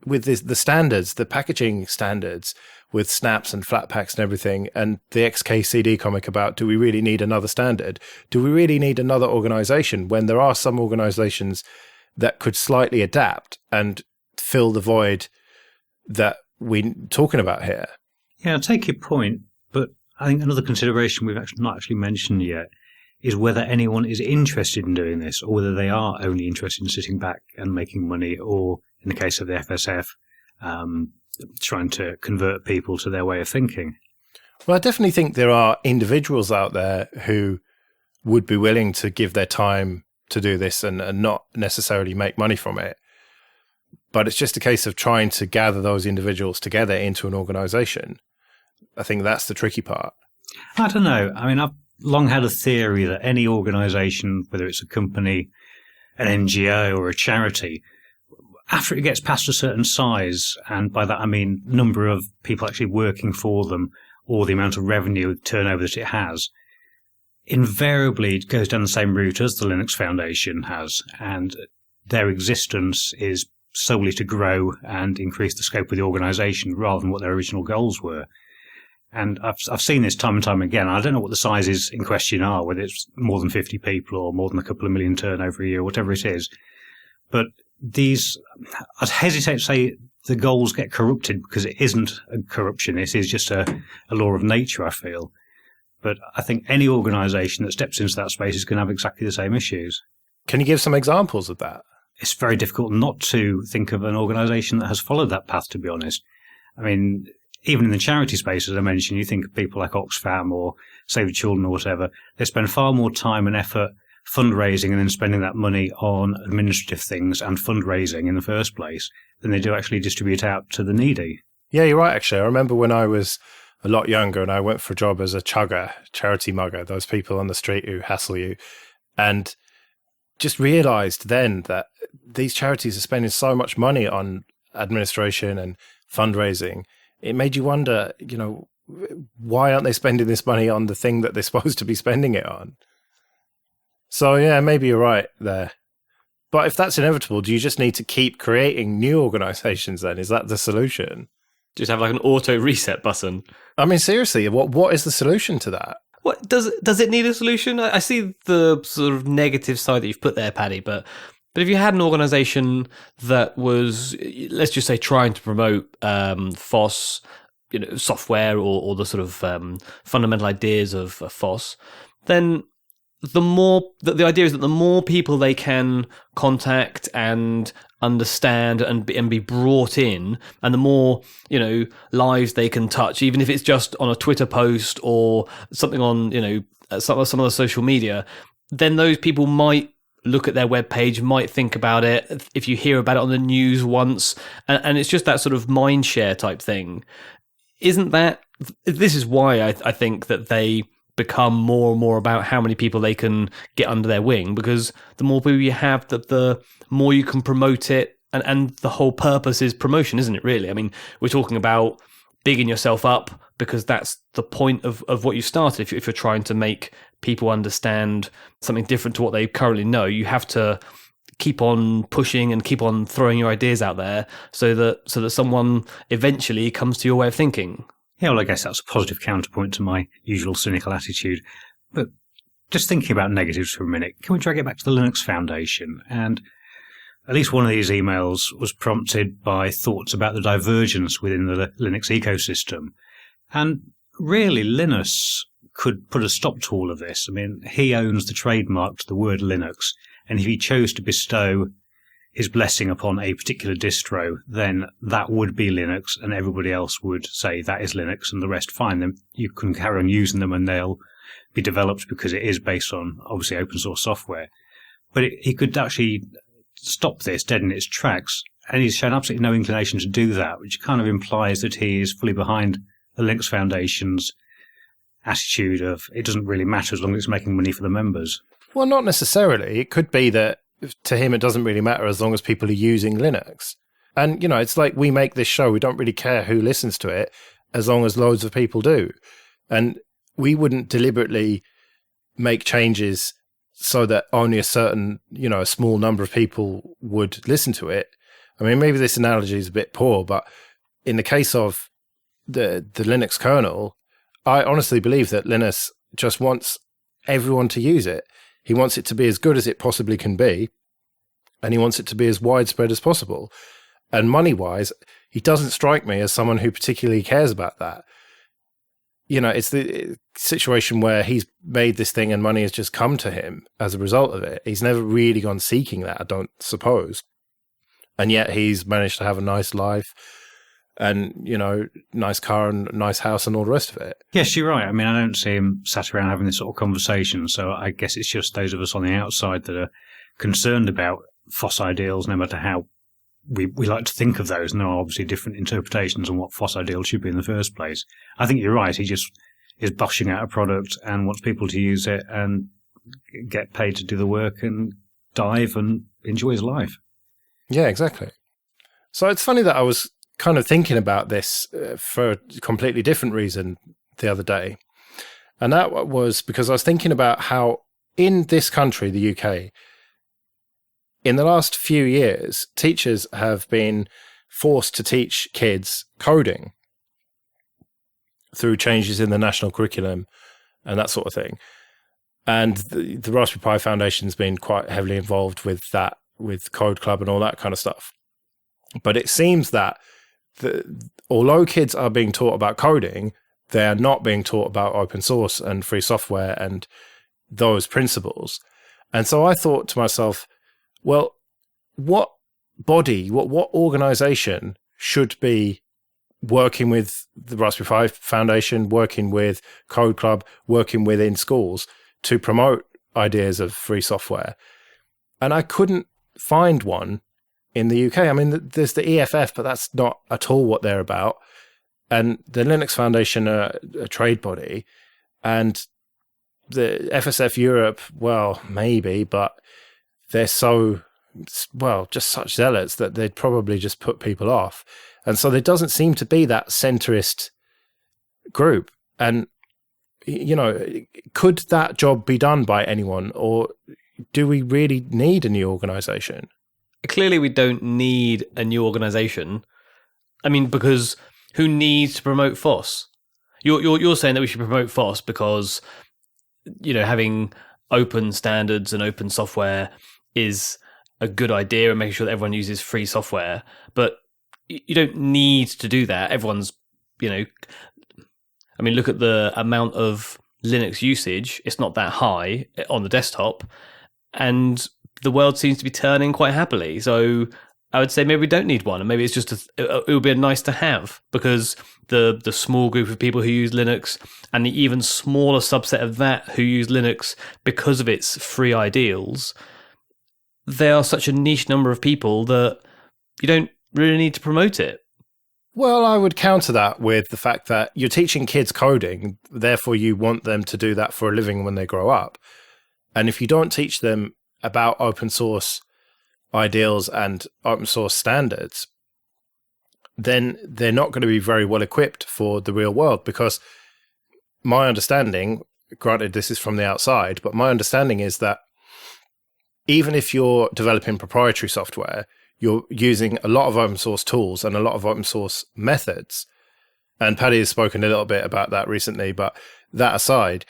with the standards, the packaging standards with snaps and Flatpaks and everything, and the XKCD comic about, do we really need another standard? Do we really need another organization when there are some organizations that could slightly adapt and fill the void that we're talking about here? Yeah, I take your point, but I think another consideration we've not actually mentioned yet is whether anyone is interested in doing this, or whether they are only interested in sitting back and making money, or in the case of the FSF, trying to convert people to their way of thinking. Well, I definitely think there are individuals out there who would be willing to give their time to do this and not necessarily make money from it. But it's just a case of trying to gather those individuals together into an organization. I think that's the tricky part. I don't know. I mean, I've long had a theory that any organization, whether it's a company, an NGO, or a charity, after it gets past a certain size, and by that I mean number of people actually working for them, or the amount of revenue turnover that it has, invariably it goes down the same route as the Linux Foundation has, and their existence is solely to grow and increase the scope of the organization rather than what their original goals were. And I've seen this time and time again. I don't know what the sizes in question are, whether it's more than 50 people or more than a couple of million turnover a year, whatever it is. But I'd hesitate to say the goals get corrupted, because it isn't a corruption. It is just a law of nature, I feel. But I think any organisation that steps into that space is going to have exactly the same issues. Can you give some examples of that? It's very difficult not to think of an organisation that has followed that path, to be honest. I mean, even in the charity space, as I mentioned, you think of people like Oxfam or Save the Children or whatever. They spend far more time and effort fundraising and then spending that money on administrative things and fundraising in the first place than they do actually distribute out to the needy. Yeah, you're right, actually. I remember when I was a lot younger and I went for a job as a chugger, charity mugger, those people on the street who hassle you, and just realised then that these charities are spending so much money on administration and fundraising. It made you wonder, why aren't they spending this money on the thing that they're supposed to be spending it on? So, yeah, maybe you're right there. But if that's inevitable, do you just need to keep creating new organizations then? Is that the solution? Just have like an auto reset button. I mean, seriously, what is the solution to that? What does it need a solution? I see the sort of negative side that you've put there, Paddy, but if you had an organization that was, let's just say, trying to promote FOSS, software or the sort of fundamental ideas of FOSS, then the idea is that the more people they can contact and understand and be brought in, and the more lives they can touch, even if it's just on a Twitter post or something on some of the social media, then those people might look at their webpage, might think about it. If you hear about it on the news once, and it's just that sort of mind share type thing, isn't that? This is why I think that they become more and more about how many people they can get under their wing, because the more people you have, the more you can promote it, and the whole purpose is promotion, isn't it, really? I mean, we're talking about bigging yourself up because that's the point of what you started. If you're trying to make people understand something different to what they currently know, you have to keep on pushing and keep on throwing your ideas out there so that someone eventually comes to your way of thinking. Yeah, well, I guess that's a positive counterpoint to my usual cynical attitude. But just thinking about negatives for a minute, can we drag it back to the Linux Foundation? And at least one of these emails was prompted by thoughts about the divergence within the Linux ecosystem. And really, Linus could put a stop to all of this. I mean, he owns the trademark to the word Linux, and if he chose to bestow his blessing upon a particular distro, then that would be Linux, and everybody else would say that is Linux, and the rest fine. Then you can carry on using them, and they'll be developed because it is based on, obviously, open source software. But he could actually stop this dead in its tracks. And he's shown absolutely no inclination to do that, which kind of implies that he is fully behind the Linux Foundation's attitude of it doesn't really matter as long as it's making money for the members. Well, not necessarily. It could be that to him it doesn't really matter as long as people are using Linux. And, it's like we make this show. We don't really care who listens to it as long as loads of people do. And we wouldn't deliberately make changes so that only a certain, a small number of people would listen to it. I mean, maybe this analogy is a bit poor, but in the case of the Linux kernel, I honestly believe that Linus just wants everyone to use it. He wants it to be as good as it possibly can be, and he wants it to be as widespread as possible. And money-wise, he doesn't strike me as someone who particularly cares about that. It's the situation where he's made this thing and money has just come to him as a result of it. He's never really gone seeking that, I don't suppose. And yet he's managed to have a nice life and, nice car and nice house and all the rest of it. Yes, you're right. I mean, I don't see him sat around having this sort of conversation. So I guess it's just those of us on the outside that are concerned about FOSS ideals, no matter how we like to think of those. And there are obviously different interpretations on what FOSS ideals should be in the first place. I think you're right. He just is bushing out a product and wants people to use it and get paid to do the work and dive and enjoy his life. Yeah, exactly. So it's funny that I was kind of thinking about this for a completely different reason the other day. And that was because I was thinking about how in this country, the UK, in the last few years, teachers have been forced to teach kids coding through changes in the national curriculum and that sort of thing. And the Raspberry Pi Foundation's been quite heavily involved with that, with Code Club and all that kind of stuff. But it seems that although kids are being taught about coding, they are not being taught about open source and free software and those principles. And so I thought to myself, well, what body, what organization should be working with the Raspberry Pi Foundation, working with Code Club, working within schools to promote ideas of free software? And I couldn't find one in the UK. I mean, there's the EFF, but that's not at all what they're about. And the Linux Foundation are a trade body. And the FSF Europe, well, maybe, but they're just such zealots that they'd probably just put people off. And so there doesn't seem to be that centrist group. And, could that job be done by anyone, or do we really need a new organization? Clearly, we don't need a new organization. I mean, because who needs to promote FOSS? You're saying that we should promote FOSS because, having open standards and open software is a good idea and making sure that everyone uses free software. But you don't need to do that. Everyone's, look at the amount of Linux usage. It's not that high on the desktop. And the world seems to be turning quite happily. So I would say maybe we don't need one. And maybe it's just it would be a nice to have, because the small group of people who use Linux and the even smaller subset of that who use Linux because of its free ideals, they are such a niche number of people that you don't really need to promote it. Well, I would counter that with the fact that you're teaching kids coding, therefore you want them to do that for a living when they grow up. And if you don't teach them about open source ideals and open source standards, then they're not going to be very well equipped for the real world. Because my understanding, granted this is from the outside, but my understanding is that even if you're developing proprietary software, you're using a lot of open source tools and a lot of open source methods. And Paddy has spoken a little bit about that recently, but that aside,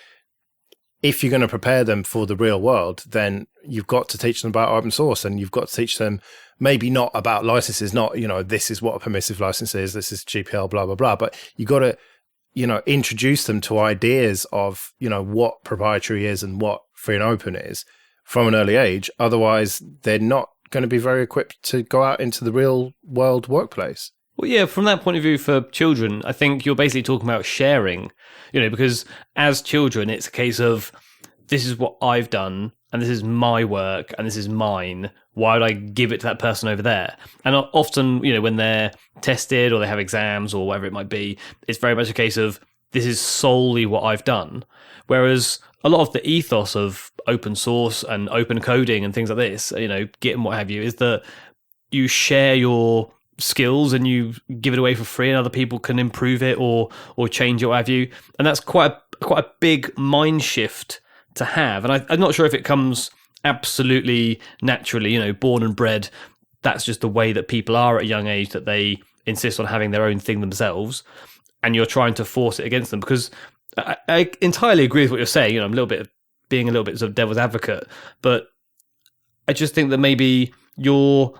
if you're going to prepare them for the real world, then you've got to teach them about open source, and you've got to teach them maybe not about licenses, not, this is what a permissive license is, this is GPL, blah, blah, blah. But you've got to, introduce them to ideas of, what proprietary is and what free and open is from an early age. Otherwise, they're not going to be very equipped to go out into the real world workplace. Well, yeah, from that point of view for children, I think you're basically talking about sharing, because as children, it's a case of this is what I've done and this is my work and this is mine. Why would I give it to that person over there? And often, when they're tested or they have exams or whatever it might be, it's very much a case of, this is solely what I've done. Whereas a lot of the ethos of open source and open coding and things like this, Git and what have you, is that you share your skills and you give it away for free and other people can improve it or change it, what have you. And that's quite a big mind shift to have. And I'm not sure if it comes absolutely naturally, born and bred. That's just the way that people are at a young age, that they insist on having their own thing themselves. And you're trying to force it against them, because I entirely agree with what you're saying. I'm being a little bit sort of devil's advocate, but I just think that maybe you're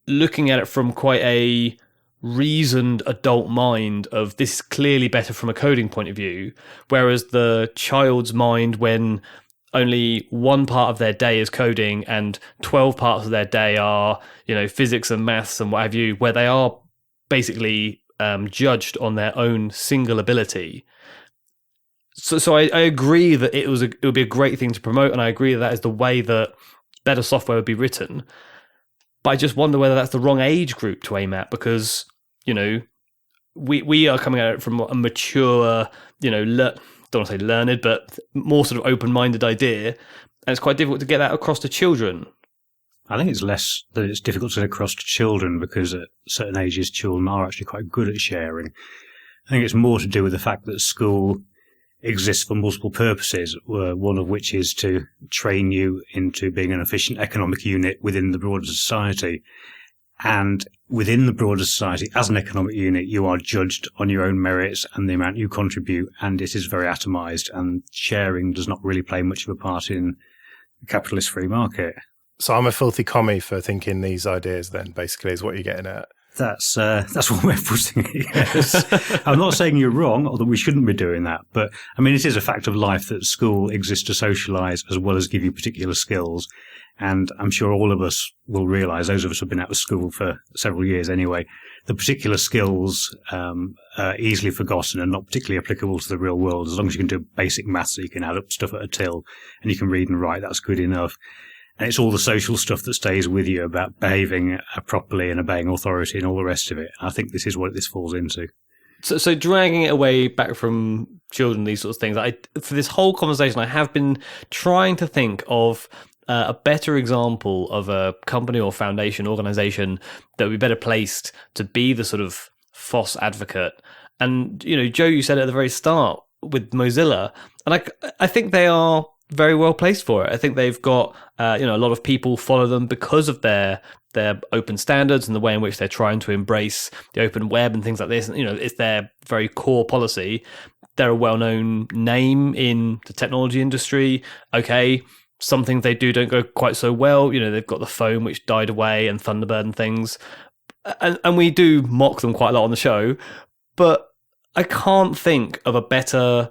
looking at it from quite a reasoned adult mind of, this is clearly better from a coding point of view, whereas the child's mind, when only one part of their day is coding and 12 parts of their day are, physics and maths and what have you, where they are basically judged on their own single ability. So I agree that it would be a great thing to promote, and I agree that is the way that better software would be written. But I just wonder whether that's the wrong age group to aim at, because we are coming at it from a mature, don't want to say learned, but more sort of open-minded idea, and it's quite difficult to get that across to children. I think it's less that it's difficult to get across to children, because at certain ages, children are actually quite good at sharing. I think it's more to do with the fact that school exists for multiple purposes, one of which is to train you into being an efficient economic unit within the broader society. And within the broader society, as an economic unit, you are judged on your own merits and the amount you contribute, and it is very atomized, and sharing does not really play much of a part in the capitalist free market. So I'm a filthy commie for thinking these ideas, then, basically, is what you're getting at. That's one way of putting it, yes. I'm not saying you're wrong, or that we shouldn't be doing that, but I mean, it is a fact of life that school exists to socialise as well as give you particular skills. And I'm sure all of us will realise, those of us who have been out of school for several years anyway, the particular skills are easily forgotten and not particularly applicable to the real world. As long as you can do basic maths, so you can add up stuff at a till and you can read and write, that's good enough. And it's all the social stuff that stays with you about behaving properly and obeying authority and all the rest of it. I think this is what this falls into. So dragging it away back from children, these sorts of things, for this whole conversation, I have been trying to think of a better example of a company or foundation, organisation that would be better placed to be the sort of FOSS advocate. And, Joe, you said at the very start with Mozilla, and I think they are very well placed for it. I think they've got a lot of people follow them because of their open standards and the way in which they're trying to embrace the open web and things like this. It's their very core policy. They're a well-known name in the technology industry. Okay, some things they do don't go quite so well. They've got the phone which died away and Thunderbird and things, and we do mock them quite a lot on the show. But I can't think of a better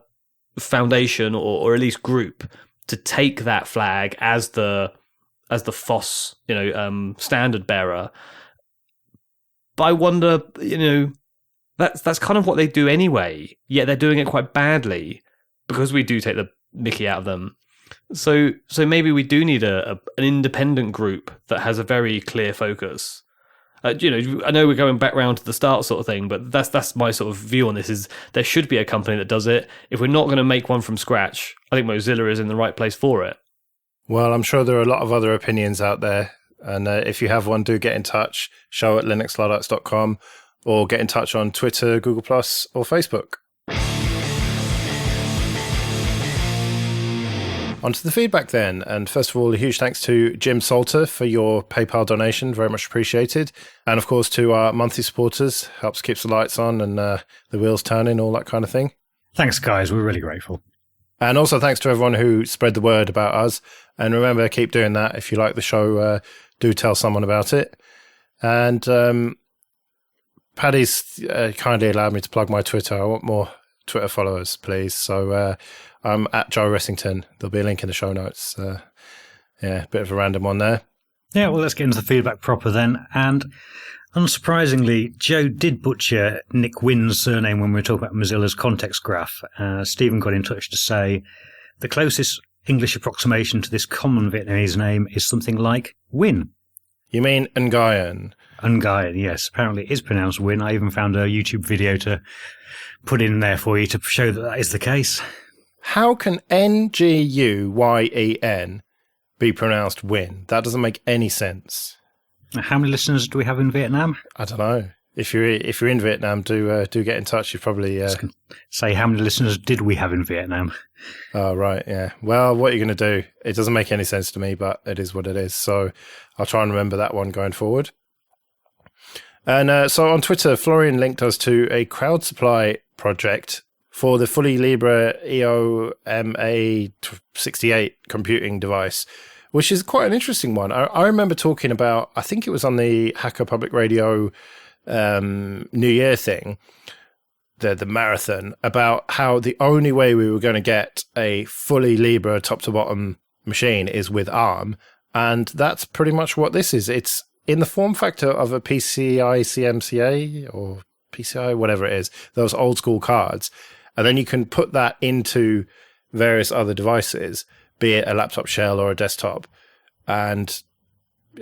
foundation or at least group to take that flag as the FOSS, standard bearer. But I wonder, that's kind of what they do anyway. Yet they're doing it quite badly because we do take the mickey out of them. So maybe we do need an independent group that has a very clear focus. I know we're going back round to the start sort of thing, but that's my sort of view on this, is there should be a company that does it. If we're not going to make one from scratch, I think Mozilla is in the right place for it. Well, I'm sure there are a lot of other opinions out there. And if you have one, do get in touch, show@linuxluddites.com, or get in touch on Twitter, Google+, or Facebook. On to the feedback then. And first of all, a huge thanks to Jim Salter for your PayPal donation. Very much appreciated. And of course, to our monthly supporters. Helps keeps the lights on and the wheels turning, all that kind of thing. Thanks, guys. We're really grateful. And also thanks to everyone who spread the word about us. And remember, keep doing that. If you like the show, do tell someone about it. And Paddy's kindly allowed me to plug my Twitter. I want more Twitter followers, please. So I'm at Joe Ressington. There'll be a link in the show notes. A bit of a random one there. Yeah, well, let's get into the feedback proper then. And unsurprisingly, Joe did butcher Nick Wynn's surname when we were talking about Mozilla's context graph. Stephen got in touch to say the closest English approximation to this common Vietnamese name is something like Win. You mean Ungayan? Ungayan, yes. Apparently it is pronounced Win. I even found a YouTube video to put in there for you to show that that is the case. How can Nguyen be pronounced Win? That doesn't make any sense. How many listeners do we have in Vietnam? I don't know. If you're in Vietnam, do get in touch. You probably say how many listeners did we have in Vietnam? Oh right, yeah. Well, what are you going to do? It doesn't make any sense to me, but it is what it is. So I'll try and remember that one going forward. And so on Twitter, Florian linked us to a crowd supply project for the Fully Libre EOMA68 computing device, which is quite an interesting one. I remember talking about, I think it was on the Hacker Public Radio New Year thing, the marathon, about how the only way we were going to get a fully Libre top to bottom machine is with ARM. And that's pretty much what this is. It's in the form factor of a PCI CMCA or PCI, whatever it is, those old school cards. And then you can put that into various other devices, be it a laptop shell or a desktop, and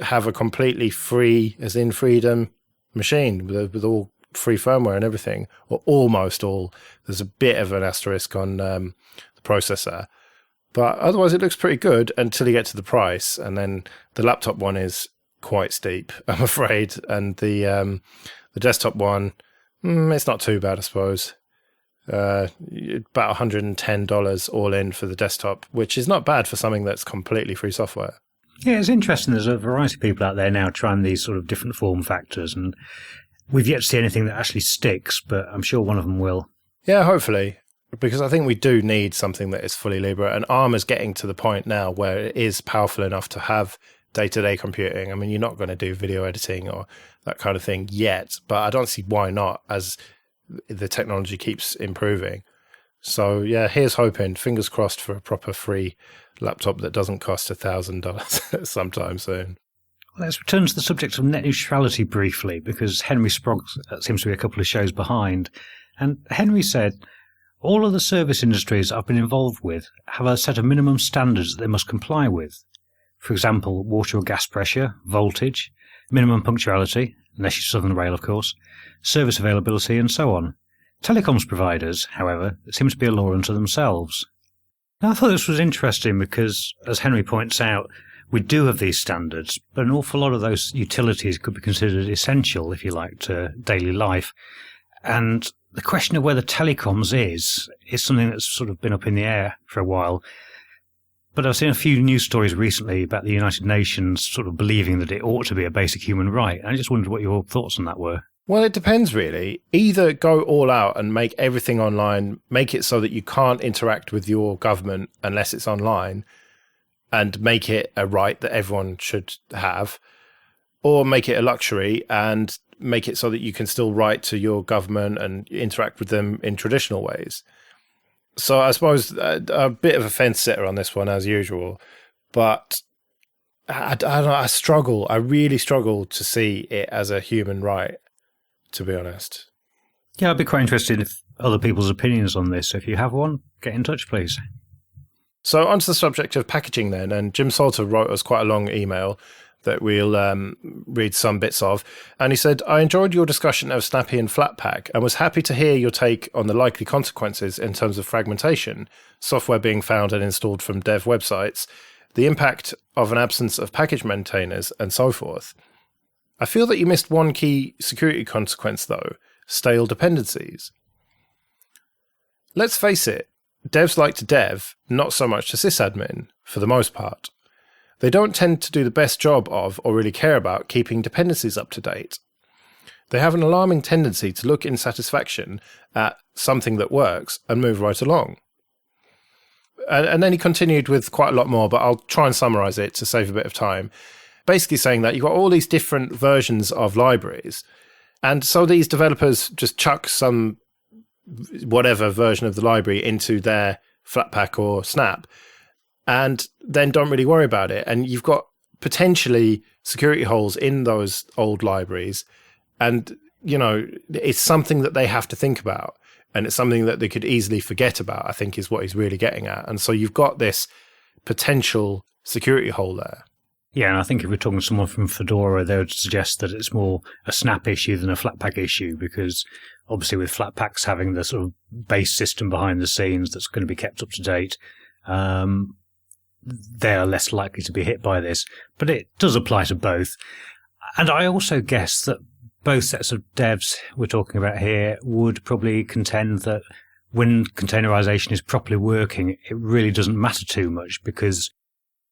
have a completely free, as in freedom, machine with all free firmware and everything, or almost all. There's a bit of an asterisk on the processor. But otherwise it looks pretty good until you get to the price. And then the laptop one is quite steep, I'm afraid. And the desktop one, it's not too bad, I suppose. About $110 all in for the desktop, which is not bad for something that's completely free software. Yeah, it's interesting. There's a variety of people out there now trying these sort of different form factors, and we've yet to see anything that actually sticks, but I'm sure one of them will. Yeah, hopefully, because I think we do need something that is fully Libre, and ARM is getting to the point now where it is powerful enough to have day-to-day computing. I mean, you're not going to do video editing or that kind of thing yet, but I don't see why not, as the technology keeps improving. So yeah, here's hoping, fingers crossed, for a proper free laptop that doesn't cost $1,000 sometime soon. Let's return to the subject of net neutrality briefly, because Henry Sproggs seems to be a couple of shows behind. And Henry said, all of the service industries I've been involved with have a set of minimum standards that they must comply with. For example, water or gas pressure, voltage, minimum punctuality, unless you're Southern Rail, of course, service availability, and so on. Telecoms providers, however, seem to be a law unto themselves. Now, I thought this was interesting because, as Henry points out, we do have these standards, but an awful lot of those utilities could be considered essential, if you like, to daily life. And the question of whether telecoms is something that's sort of been up in the air for a while. But I've seen a few news stories recently about the United Nations sort of believing that it ought to be a basic human right. And I just wondered what your thoughts on that were. Well, it depends, really. Either go all out and make everything online, make it so that you can't interact with your government unless it's online, and make it a right that everyone should have, or make it a luxury and make it so that you can still write to your government and interact with them in traditional ways. So I suppose a bit of a fence sitter on this one, as usual, but I don't know, I really struggle to see it as a human right, to be honest. Yeah, I'd be quite interested in other people's opinions on this. If you have one, get in touch, please. So onto the subject of packaging then, and Jim Salter wrote us quite a long email that we'll read some bits of. And he said, I enjoyed your discussion of Snappy and Flatpak and was happy to hear your take on the likely consequences in terms of fragmentation, software being found and installed from dev websites, the impact of an absence of package maintainers, and so forth. I feel that you missed one key security consequence, though, stale dependencies. Let's face it, devs like to dev, not so much to sysadmin, for the most part. They don't tend to do the best job of, or really care about, keeping dependencies up to date. They have an alarming tendency to look in satisfaction at something that works and move right along. And then he continued with quite a lot more, but I'll try and summarize it to save a bit of time. Basically saying that you've got all these different versions of libraries, and so these developers just chuck some whatever version of the library into their Flatpak or Snap, and then don't really worry about it. And you've got potentially security holes in those old libraries. And, you know, it's something that they have to think about. And it's something that they could easily forget about, I think, is what he's really getting at. And so you've got this potential security hole there. Yeah, and I think if we're talking to someone from Fedora, they would suggest that it's more a Snap issue than a Flatpak issue, because obviously with Flatpaks having the sort of base system behind the scenes that's going to be kept up to date, they are less likely to be hit by this. But it does apply to both. And I also guess that both sets of devs we're talking about here would probably contend that when containerization is properly working, it really doesn't matter too much, because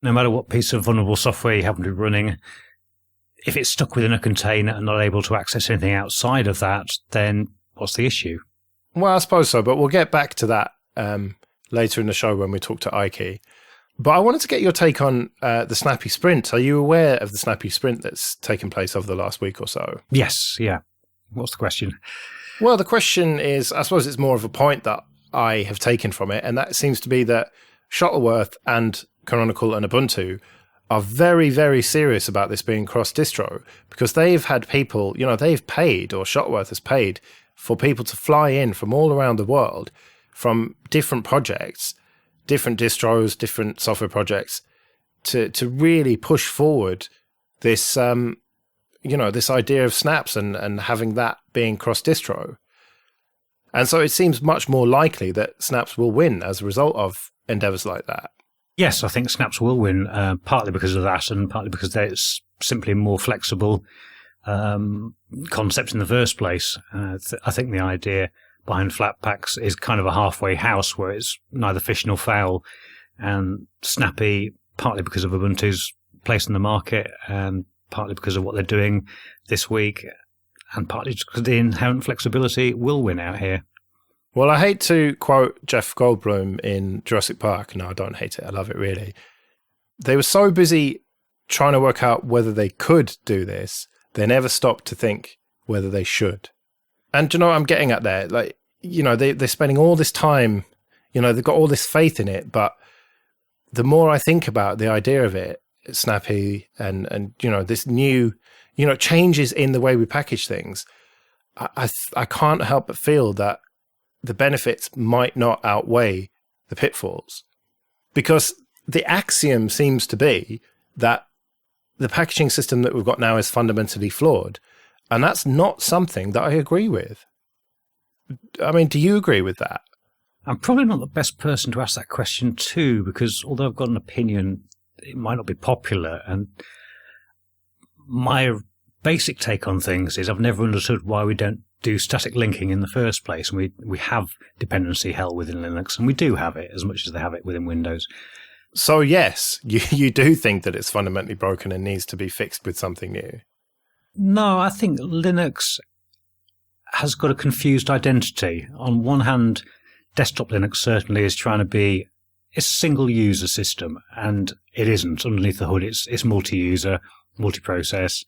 no matter what piece of vulnerable software you happen to be running, if it's stuck within a container and not able to access anything outside of that, then what's the issue? Well, I suppose so, but we'll get back to that later in the show when we talk to Ikey. But I wanted to get your take on the Snappy Sprint. Are you aware of the Snappy Sprint that's taken place over the last week or so? Yes, yeah. What's the question? Well, the question is, I suppose it's more of a point that I have taken from it, and that seems to be that Shuttleworth and Canonical and Ubuntu are very, very serious about this being cross-distro, because they've had people, they've paid, or Shuttleworth has paid, for people to fly in from all around the world, from different projects, different distros, different software projects, to really push forward this, this idea of snaps and having that being cross-distro. And so it seems much more likely that snaps will win as a result of endeavors like that. Yes, I think snaps will win, partly because of that, and partly because it's simply a more flexible concept in the first place. I think the idea behind Flatpaks is kind of a halfway house where it's neither fish nor fowl, and Snappy, partly because of Ubuntu's place in the market, and partly because of what they're doing this week, and partly just because the inherent flexibility, will win out here. Well, I hate to quote Jeff Goldblum in Jurassic Park. No, I don't hate it. I love it, really. They were so busy trying to work out whether they could do this, they never stopped to think whether they should. And do you know what I'm getting at there? Like, they're spending all this time, they've got all this faith in it, but the more I think about the idea of it, Snappy and this new, changes in the way we package things, I can't help but feel that the benefits might not outweigh the pitfalls, because the axiom seems to be that the packaging system that we've got now is fundamentally flawed, and that's not something that I agree with. I mean, do you agree with that? I'm probably not the best person to ask that question to, because although I've got an opinion, it might not be popular, and my basic take on things is I've never understood why we don't do static linking in the first place. And we have dependency hell within Linux, and we do have it as much as they have it within Windows. So yes, you do think that it's fundamentally broken and needs to be fixed with something new? No, I think Linux has got a confused identity. On one hand, desktop Linux certainly is trying to be a single user system, and it isn't. Underneath the hood, it's multi-user, multi-process.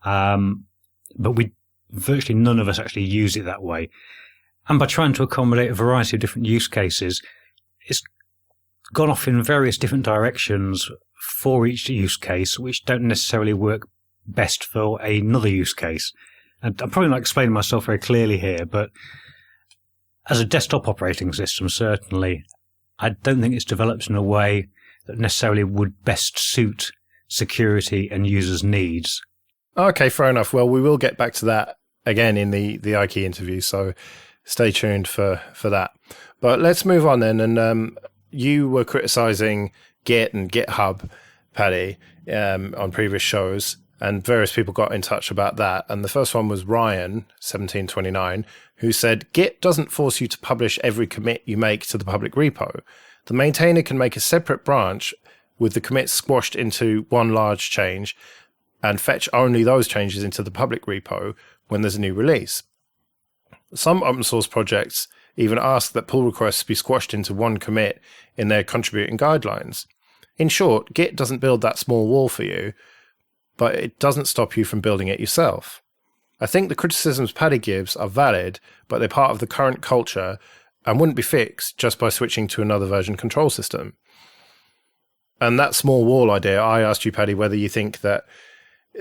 But virtually none of us actually use it that way. And by trying to accommodate a variety of different use cases, it's gone off in various different directions for each use case, which don't necessarily work best for another use case. And I'm probably not explaining myself very clearly here, but as a desktop operating system, certainly, I don't think it's developed in a way that necessarily would best suit security and users' needs. Okay, fair enough. Well, we will get back to that again in the Ikey interview, so stay tuned for that. But let's move on then. And you were criticizing Git and GitHub, Paddy, on previous shows, and various people got in touch about that. And the first one was Ryan, 1729, who said, Git doesn't force you to publish every commit you make to the public repo. The maintainer can make a separate branch with the commits squashed into one large change and fetch only those changes into the public repo when there's a new release. Some open source projects even ask that pull requests be squashed into one commit in their contributing guidelines. In short, Git doesn't build that small wall for you, but it doesn't stop you from building it yourself. I think the criticisms Paddy gives are valid, but they're part of the current culture and wouldn't be fixed just by switching to another version control system. And that small wall idea, I asked you, Paddy, whether you think that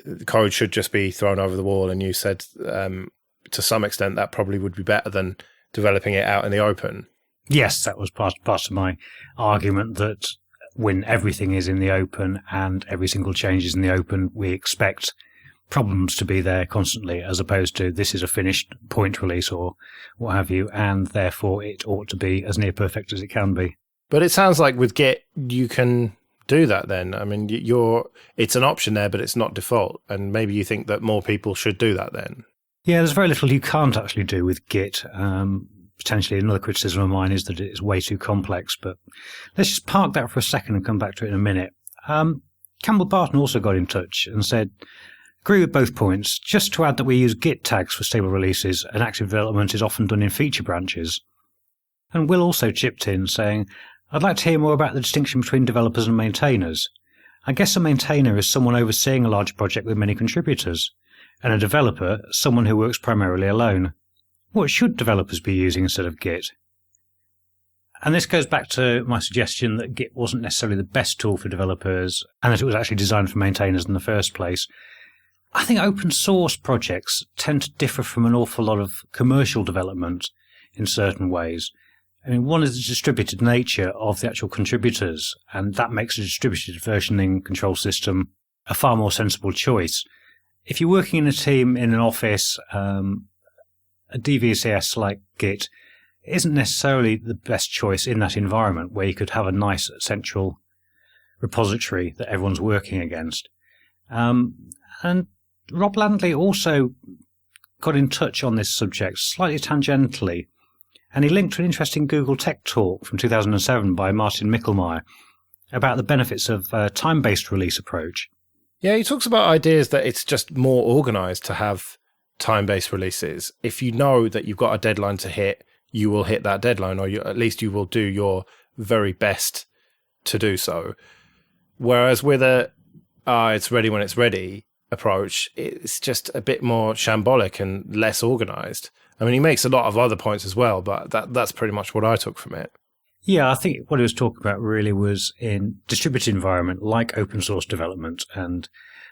the code should just be thrown over the wall, and you said to some extent that probably would be better than developing it out in the open. Yes, that was part of my argument, that when everything is in the open and every single change is in the open, we expect problems to be there constantly, as opposed to this is a finished point release or what have you, and therefore it ought to be as near perfect as it can be. But it sounds like with Git, you can do that then. I mean, it's an option there, but it's not default. And maybe you think that more people should do that then. Yeah, there's very little you can't actually do with Git. Potentially another criticism of mine is that it's way too complex, but let's just park that for a second and come back to it in a minute. Campbell Barton also got in touch and said, agree with both points. Just to add that we use Git tags for stable releases and active development is often done in feature branches. And Will also chipped in saying, I'd like to hear more about the distinction between developers and maintainers. I guess a maintainer is someone overseeing a large project with many contributors, and a developer, someone who works primarily alone. What should developers be using instead of Git? And this goes back to my suggestion that Git wasn't necessarily the best tool for developers, and that it was actually designed for maintainers in the first place. I think open source projects tend to differ from an awful lot of commercial development in certain ways. I mean, one is the distributed nature of the actual contributors, and that makes a distributed versioning control system a far more sensible choice. If you're working in a team in an office, a DVCS like Git isn't necessarily the best choice in that environment where you could have a nice central repository that everyone's working against. And Rob Landley also got in touch on this subject slightly tangentially, and he linked to an interesting Google Tech talk from 2007 by Martin Mickelmeier about the benefits of a time-based release approach. Yeah, he talks about ideas that it's just more organized to have time-based releases. If you know that you've got a deadline to hit, you will hit that deadline, or at least you will do your very best to do so. Whereas with it's ready when it's ready approach, it's just a bit more shambolic and less organized. I mean, he makes a lot of other points as well, but that's pretty much what I took from it. Yeah, I think what he was talking about really was in distributed environment like open source development. And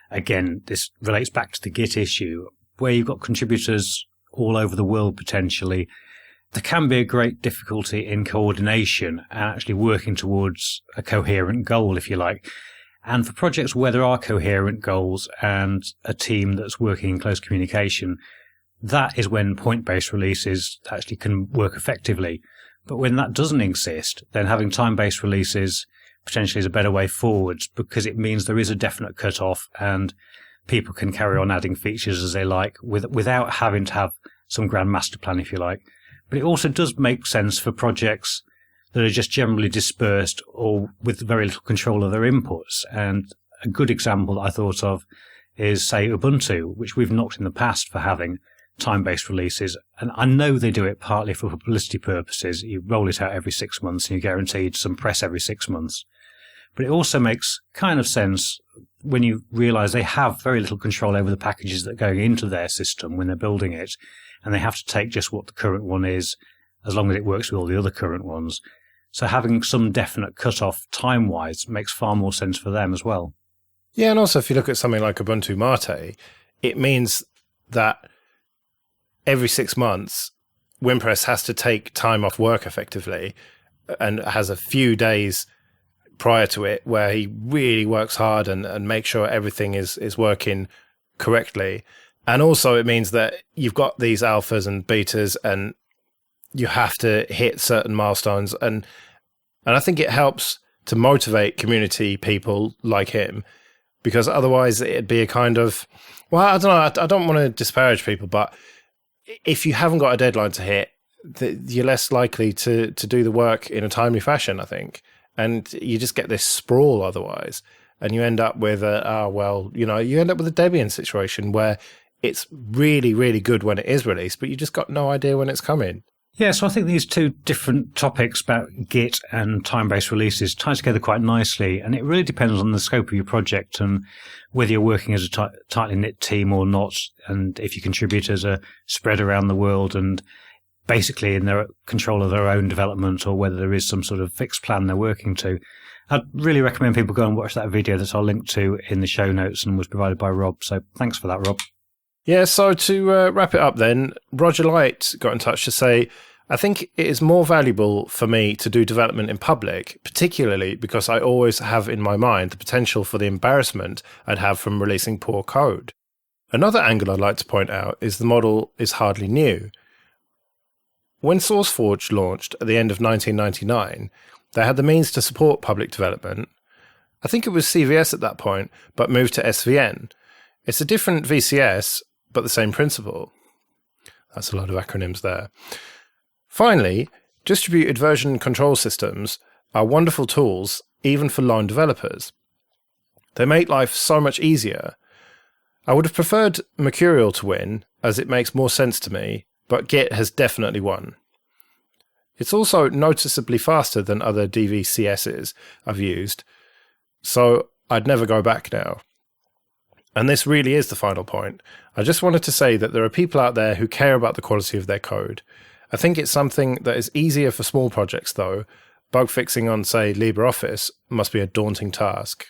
again, this relates back to the Git issue, where you've got contributors all over the world potentially. There can be a great difficulty in coordination and actually working towards a coherent goal, if you like. And for projects where there are coherent goals and a team that's working in close communication, that is when point-based releases actually can work effectively. But when that doesn't exist, then having time-based releases potentially is a better way forwards, because it means there is a definite cut-off and people can carry on adding features as they like without having to have some grand master plan, if you like. But it also does make sense for projects that are just generally dispersed or with very little control of their inputs. And a good example I thought of is, say, Ubuntu, which we've knocked in the past for having time-based releases. And I know they do it partly for publicity purposes. You roll it out every 6 months and you're guaranteed some press every 6 months. But it also makes kind of sense when you realize they have very little control over the packages that are going into their system when they're building it. And they have to take just what the current one is, as long as it works with all the other current ones. So having some definite cut-off time-wise makes far more sense for them as well. Yeah, and also if you look at something like Ubuntu Mate, it means that every 6 months, WinPress has to take time off work effectively and has a few days prior to it where he really works hard and makes sure everything is working correctly. And also it means that you've got these alphas and betas and you have to hit certain milestones. And I think it helps to motivate community people like him, because otherwise it'd be a kind of, well, I don't know, I don't want to disparage people, but if you haven't got a deadline to hit, you're less likely to do the work in a timely fashion, I think. And you just get this sprawl otherwise. And you end up with you end up with a Debian situation where it's really, really good when it is released, but you just got no idea when it's coming. Yeah, so I think these two different topics about Git and time-based releases tie together quite nicely, and it really depends on the scope of your project and whether you're working as a tightly knit team or not, and if your contributors are spread around the world and basically in their control of their own development, or whether there is some sort of fixed plan they're working to. I'd really recommend people go and watch that video that I'll link to in the show notes and was provided by Rob, so thanks for that, Rob. Yeah, so to wrap it up then, Roger Light got in touch to say, I think it is more valuable for me to do development in public, particularly because I always have in my mind the potential for the embarrassment I'd have from releasing poor code. Another angle I'd like to point out is the model is hardly new. When SourceForge launched at the end of 1999, they had the means to support public development. I think it was CVS at that point, but moved to SVN. It's a different VCS, but the same principle. That's a lot of acronyms there. Finally, distributed version control systems are wonderful tools, even for lone developers. They make life so much easier. I would have preferred Mercurial to win, as it makes more sense to me, but Git has definitely won. It's also noticeably faster than other DVCSs I've used, so I'd never go back now. And this really is the final point. I just wanted to say that there are people out there who care about the quality of their code. I think it's something that is easier for small projects, though. Bug fixing on, say, LibreOffice must be a daunting task.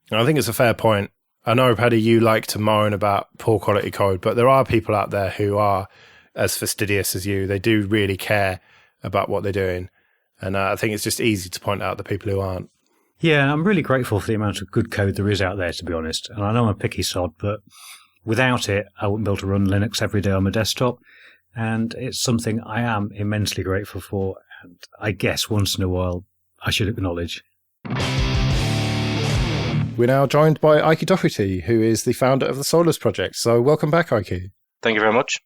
And I think it's a fair point. I know, Paddy, you like to moan about poor quality code, but there are people out there who are as fastidious as you. They do really care about what they're doing. And I think it's just easy to point out the people who aren't. Yeah, I'm really grateful for the amount of good code there is out there, to be honest. And I know I'm a picky sod, but without it, I wouldn't be able to run Linux every day on my desktop. And it's something I am immensely grateful for, and I guess once in a while I should acknowledge. We're now joined by Ikey Doherty, who is the founder of the Solus project. So welcome back, Ikey. Thank you very much.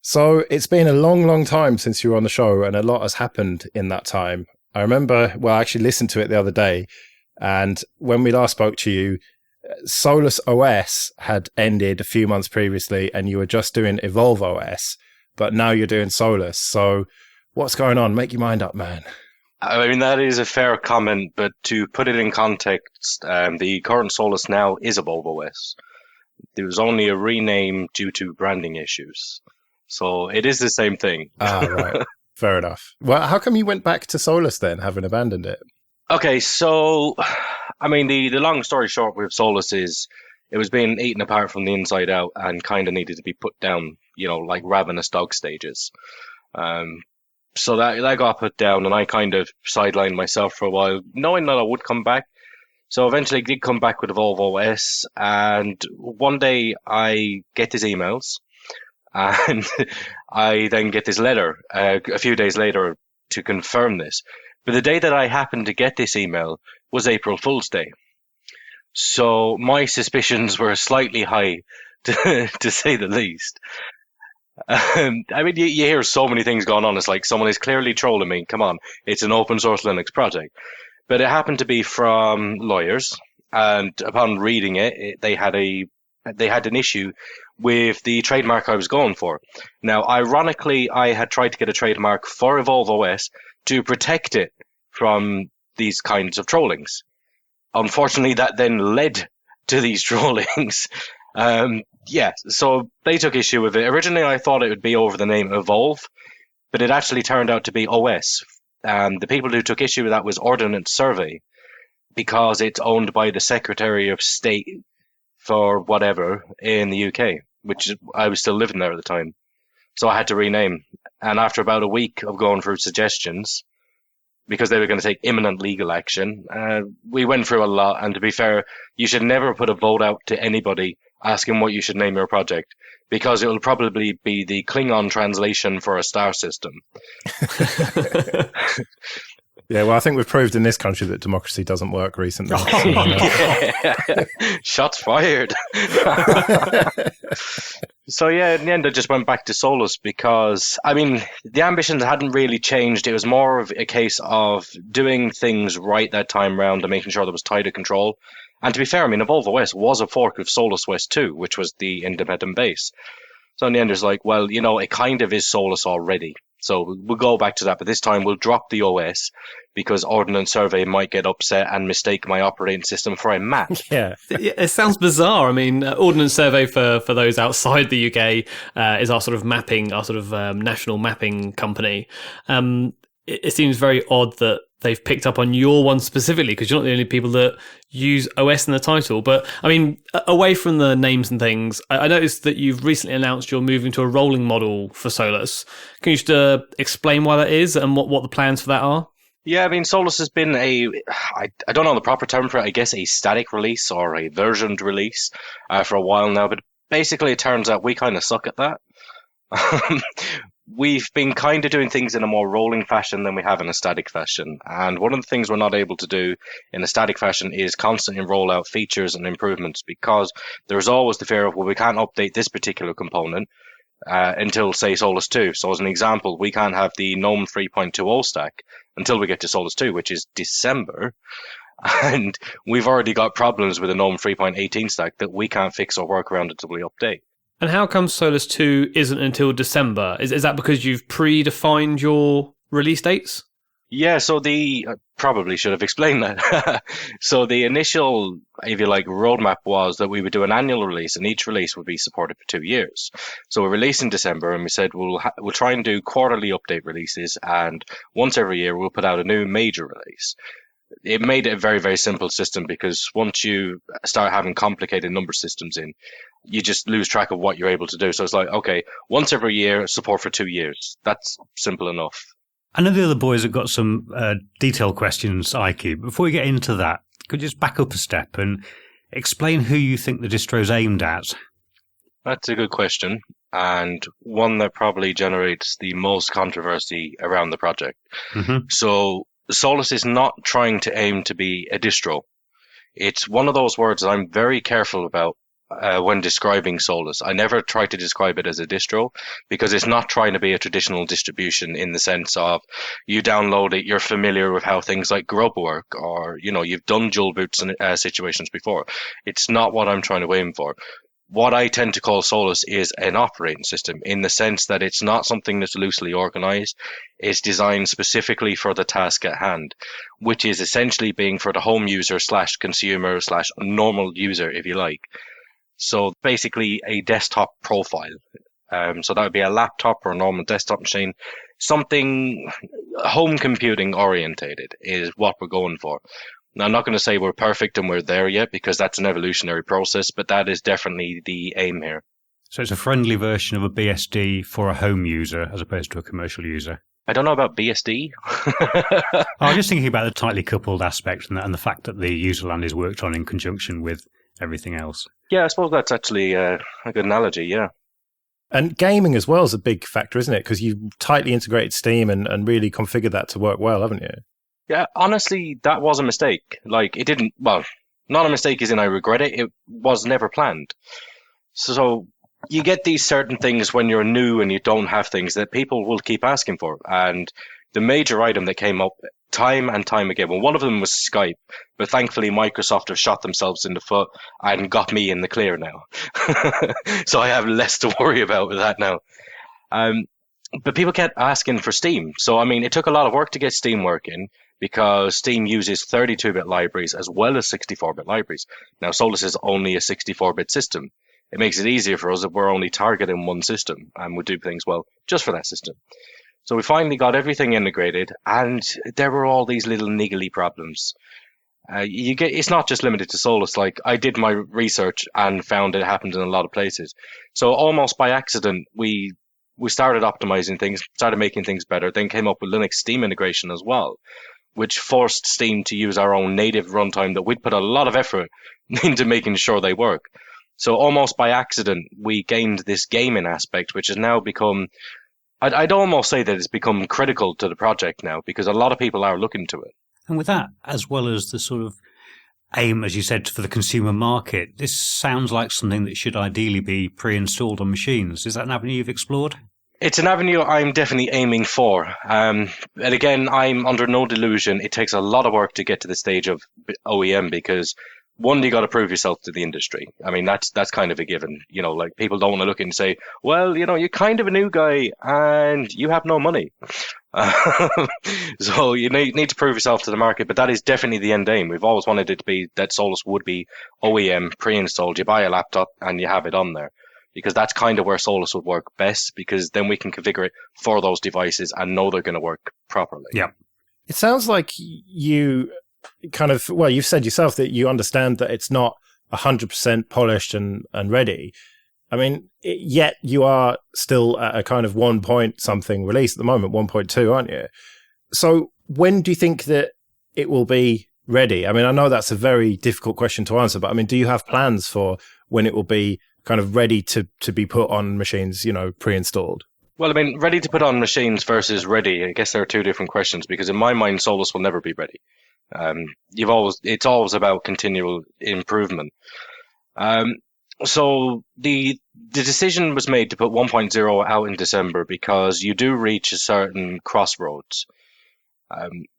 So it's been a long, long time since you were on the show, and a lot has happened in that time. I remember, I actually listened to it the other day, and when we last spoke to you, Solus OS had ended a few months previously, and you were just doing Evolve OS. But now you're doing Solus. So what's going on? Make your mind up, man. I mean, that is a fair comment, but to put it in context, the current Solus now is Evolve OS. There was only a rename due to branding issues. So it is the same thing. Right. Fair enough. Well, how come you went back to Solus then, having abandoned it? Okay, so, I mean, the long story short with Solus is it was being eaten apart from the inside out and kind of needed to be put down, like ravenous dog stages. So that got put down, and I kind of sidelined myself for a while, knowing that I would come back. So eventually I did come back with Evolve OS, and one day I get these emails, and I then get this letter a few days later to confirm this. But the day that I happened to get this email was April Fool's Day. So my suspicions were slightly high, to say the least. I mean, you hear so many things going on. It's like someone is clearly trolling me. Come on, it's an open source Linux project. But it happened to be from lawyers, and upon reading it, they had an issue with the trademark I was going for. Now, ironically, I had tried to get a trademark for Evolve OS to protect it from these kinds of trollings. Unfortunately, that then led to these trollings. So they took issue with it. Originally, I thought it would be over the name Evolve, but it actually turned out to be OS. The people who took issue with that was Ordnance Survey, because it's owned by the Secretary of State for whatever in the UK, which I was still living there at the time. So I had to rename. And after about a week of going through suggestions, because they were going to take imminent legal action, we went through a lot. And to be fair, you should never put a vote out to anybody asking what you should name your project, because it will probably be the Klingon translation for a star system. Yeah, well, I think we've proved in this country that democracy doesn't work recently. Shots fired. So yeah, in the end, I just went back to Solus because, I mean, the ambitions hadn't really changed. It was more of a case of doing things right that time round and making sure there was tighter control. And to be fair, I mean, Evolve OS was a fork of Solus OS 2, which was the independent base. So in the end, it's like, well, it kind of is Solus already. So we'll go back to that, but this time we'll drop the OS because Ordnance Survey might get upset and mistake my operating system for a Mac. Yeah. It sounds bizarre. I mean, Ordnance Survey, for those outside the UK, is our sort of mapping, our sort of national mapping company. it seems very odd that they've picked up on your one specifically, because you're not the only people that use OS in the title. But I mean, away from the names and things, I noticed that you've recently announced you're moving to a rolling model for Solus. Can you just explain why that is and what the plans for that are? Yeah, I mean, Solus has been I don't know the proper term for it, I guess a static release or a versioned release for a while now, but basically it turns out we kind of suck at that. We've been kind of doing things in a more rolling fashion than we have in a static fashion. And one of the things we're not able to do in a static fashion is constantly roll out features and improvements, because there's always the fear of, well, we can't update this particular component until, say, Solus 2. So as an example, we can't have the GNOME 3.20 stack until we get to Solus 2, which is December. And we've already got problems with the GNOME 3.18 stack that we can't fix or work around until we update. And how come Solus 2 isn't until December? Is that because you've predefined your release dates? Yeah, so probably should have explained that. So the initial, if you like, roadmap was that we would do an annual release, and each release would be supported for 2 years. So we released in December, and we said we'll try and do quarterly update releases, and once every year we'll put out a new major release. It made it a very, very simple system, because once you start having complicated number systems in, you just lose track of what you're able to do. So it's like, okay, once every year, support for 2 years. That's simple enough. I know the other boys have got some detailed questions, Ikey. Before we get into that, could you just back up a step and explain who you think the distro's aimed at? That's a good question, and one that probably generates the most controversy around the project. Mm-hmm. So Solus is not trying to aim to be a distro. It's one of those words that I'm very careful about when describing Solus. I never try to describe it as a distro, because it's not trying to be a traditional distribution in the sense of you download it, you're familiar with how things like Grub work, or you've done dual boots situations before. It's not what I'm trying to aim for. What I tend to call Solus is an operating system, in the sense that it's not something that's loosely organized. It's designed specifically for the task at hand, which is essentially being for the home user / consumer / normal user, if you like. So basically a desktop profile. So that would be a laptop or a normal desktop machine. Something home computing orientated is what we're going for. Now, I'm not going to say we're perfect and we're there yet, because that's an evolutionary process, but that is definitely the aim here. So it's a friendly version of a BSD for a home user as opposed to a commercial user. I don't know about BSD. I'm just thinking about the tightly coupled aspect and the fact that the userland is worked on in conjunction with everything else. Yeah, I suppose that's actually a good analogy, yeah. And gaming as well is a big factor, isn't it? Because you tightly integrated Steam and really configured that to work well, haven't you? Yeah, honestly, that was a mistake. Like, it didn't, well, not a mistake as in I regret it. It was never planned. So you get these certain things when you're new and you don't have things that people will keep asking for. And the major item that came up time and time again, well, one of them was Skype, but thankfully Microsoft have shot themselves in the foot and got me in the clear now. So I have less to worry about with that now. But people kept asking for Steam. So, I mean, it took a lot of work to get Steam working, because Steam uses 32-bit libraries as well as 64-bit libraries. Now, Solus is only a 64-bit system. It makes it easier for us if we're only targeting one system, and we do things well just for that system. So we finally got everything integrated, and there were all these little niggly problems. It's not just limited to Solus. Like, I did my research and found it happened in a lot of places. So almost by accident, we started optimizing things, started making things better, then came up with Linux Steam integration as well, which forced Steam to use our own native runtime that we'd put a lot of effort into making sure they work. So almost by accident, we gained this gaming aspect, which has now become, I'd almost say that it's become critical to the project now, because a lot of people are looking to it. And with that, as well as the sort of aim, as you said, for the consumer market, this sounds like something that should ideally be pre-installed on machines. Is that an avenue you've explored? It's an avenue I'm definitely aiming for. And again, I'm under no delusion. It takes a lot of work to get to the stage of OEM, because one, you got to prove yourself to the industry. I mean, that's kind of a given. Like, people don't want to look and say, well, you're kind of a new guy and you have no money. So you need to prove yourself to the market, but that is definitely the end aim. We've always wanted it to be that Solus would be OEM pre-installed. You buy a laptop and you have it on there. because that's kind of where Solus would work best, because then we can configure it for those devices and know they're going to work properly. Yeah. It sounds like you kind of, well, you've said yourself that you understand that it's not 100% polished and ready. I mean, yet you are still at a kind of 1 point something release at the moment, 1.2, aren't you? So when do you think that it will be ready? I mean, I know that's a very difficult question to answer, but I mean, do you have plans for when it will be kind of ready to be put on machines, pre-installed? Well, I mean, ready to put on machines versus ready, I guess there are two different questions, because in my mind, Solus will never be ready. It's always about continual improvement. So the decision was made to put 1.0 out in December because you do reach a certain crossroads.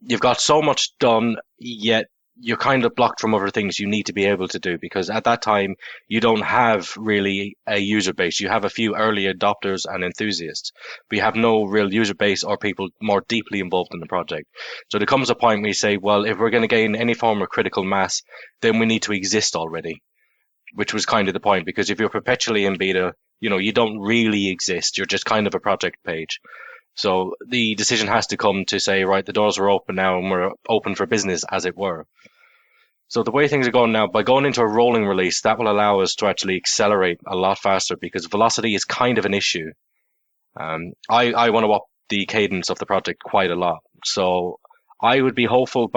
You've got so much done, yet you're kind of blocked from other things you need to be able to do, because at that time you don't have really a user base. You have a few early adopters and enthusiasts, but you have no real user base or people more deeply involved in the project. So there comes a point where you say, well, if we're going to gain any form of critical mass, then we need to exist already, which was kind of the point, because if you're perpetually in beta, you don't really exist. You're just kind of a project page. So the decision has to come to say, right, the doors are open now and we're open for business, as it were. So the way things are going now, by going into a rolling release, that will allow us to actually accelerate a lot faster, because velocity is kind of an issue. I want to up the cadence of the project quite a lot. So I would be hopeful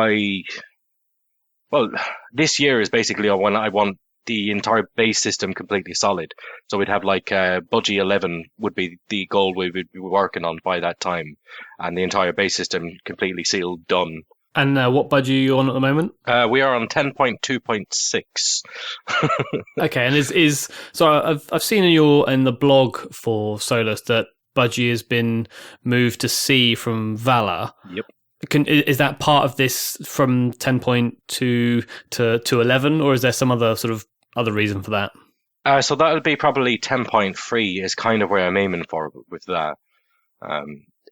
this year is basically when I want the entire base system completely solid. So we'd have Budgie 11 would be the goal we would be working on by that time, and the entire base system completely sealed, done. And what budget are you on at the moment? We are on 10.2.6. Okay, and so I've seen in the blog for Solus that budgie has been moved to C from Valor. Yep. Is that part of this from 10.2 to 11, or is there some other sort of other reason for that? So that'll be probably 10.3 is kind of where I'm aiming for with that.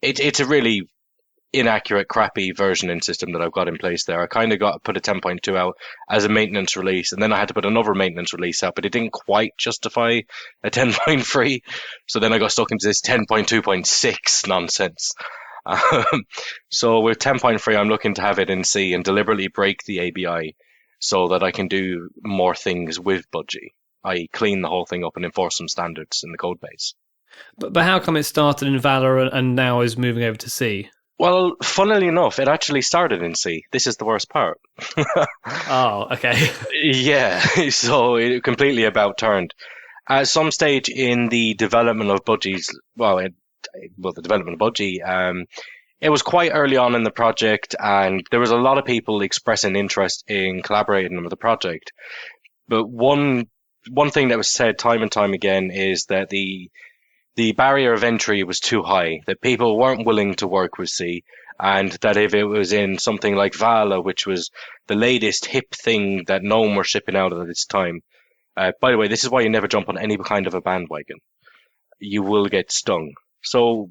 It's a really inaccurate, crappy versioning system that I've got in place there. I kind of got to put a 10.2 out as a maintenance release, and then I had to put another maintenance release out, but it didn't quite justify a 10.3. So then I got stuck into this 10.2.6 nonsense. So with 10.3, I'm looking to have it in C and deliberately break the ABI so that I can do more things with Budgie. I clean the whole thing up and enforce some standards in the code base. But how come it started in Valor and now is moving over to C? Well, funnily enough, it actually started in C. This is the worst part. Oh, okay. Yeah, so it completely about turned. At some stage in the development of Budgie's, the development of Budgie, it was quite early on in the project, and there was a lot of people expressing interest in collaborating with the project. But one thing that was said time and time again is that the barrier of entry was too high, that people weren't willing to work with C, and that if it was in something like Vala, which was the latest hip thing that no one were shipping out at this time. By the way, this is why you never jump on any kind of a bandwagon. You will get stung. So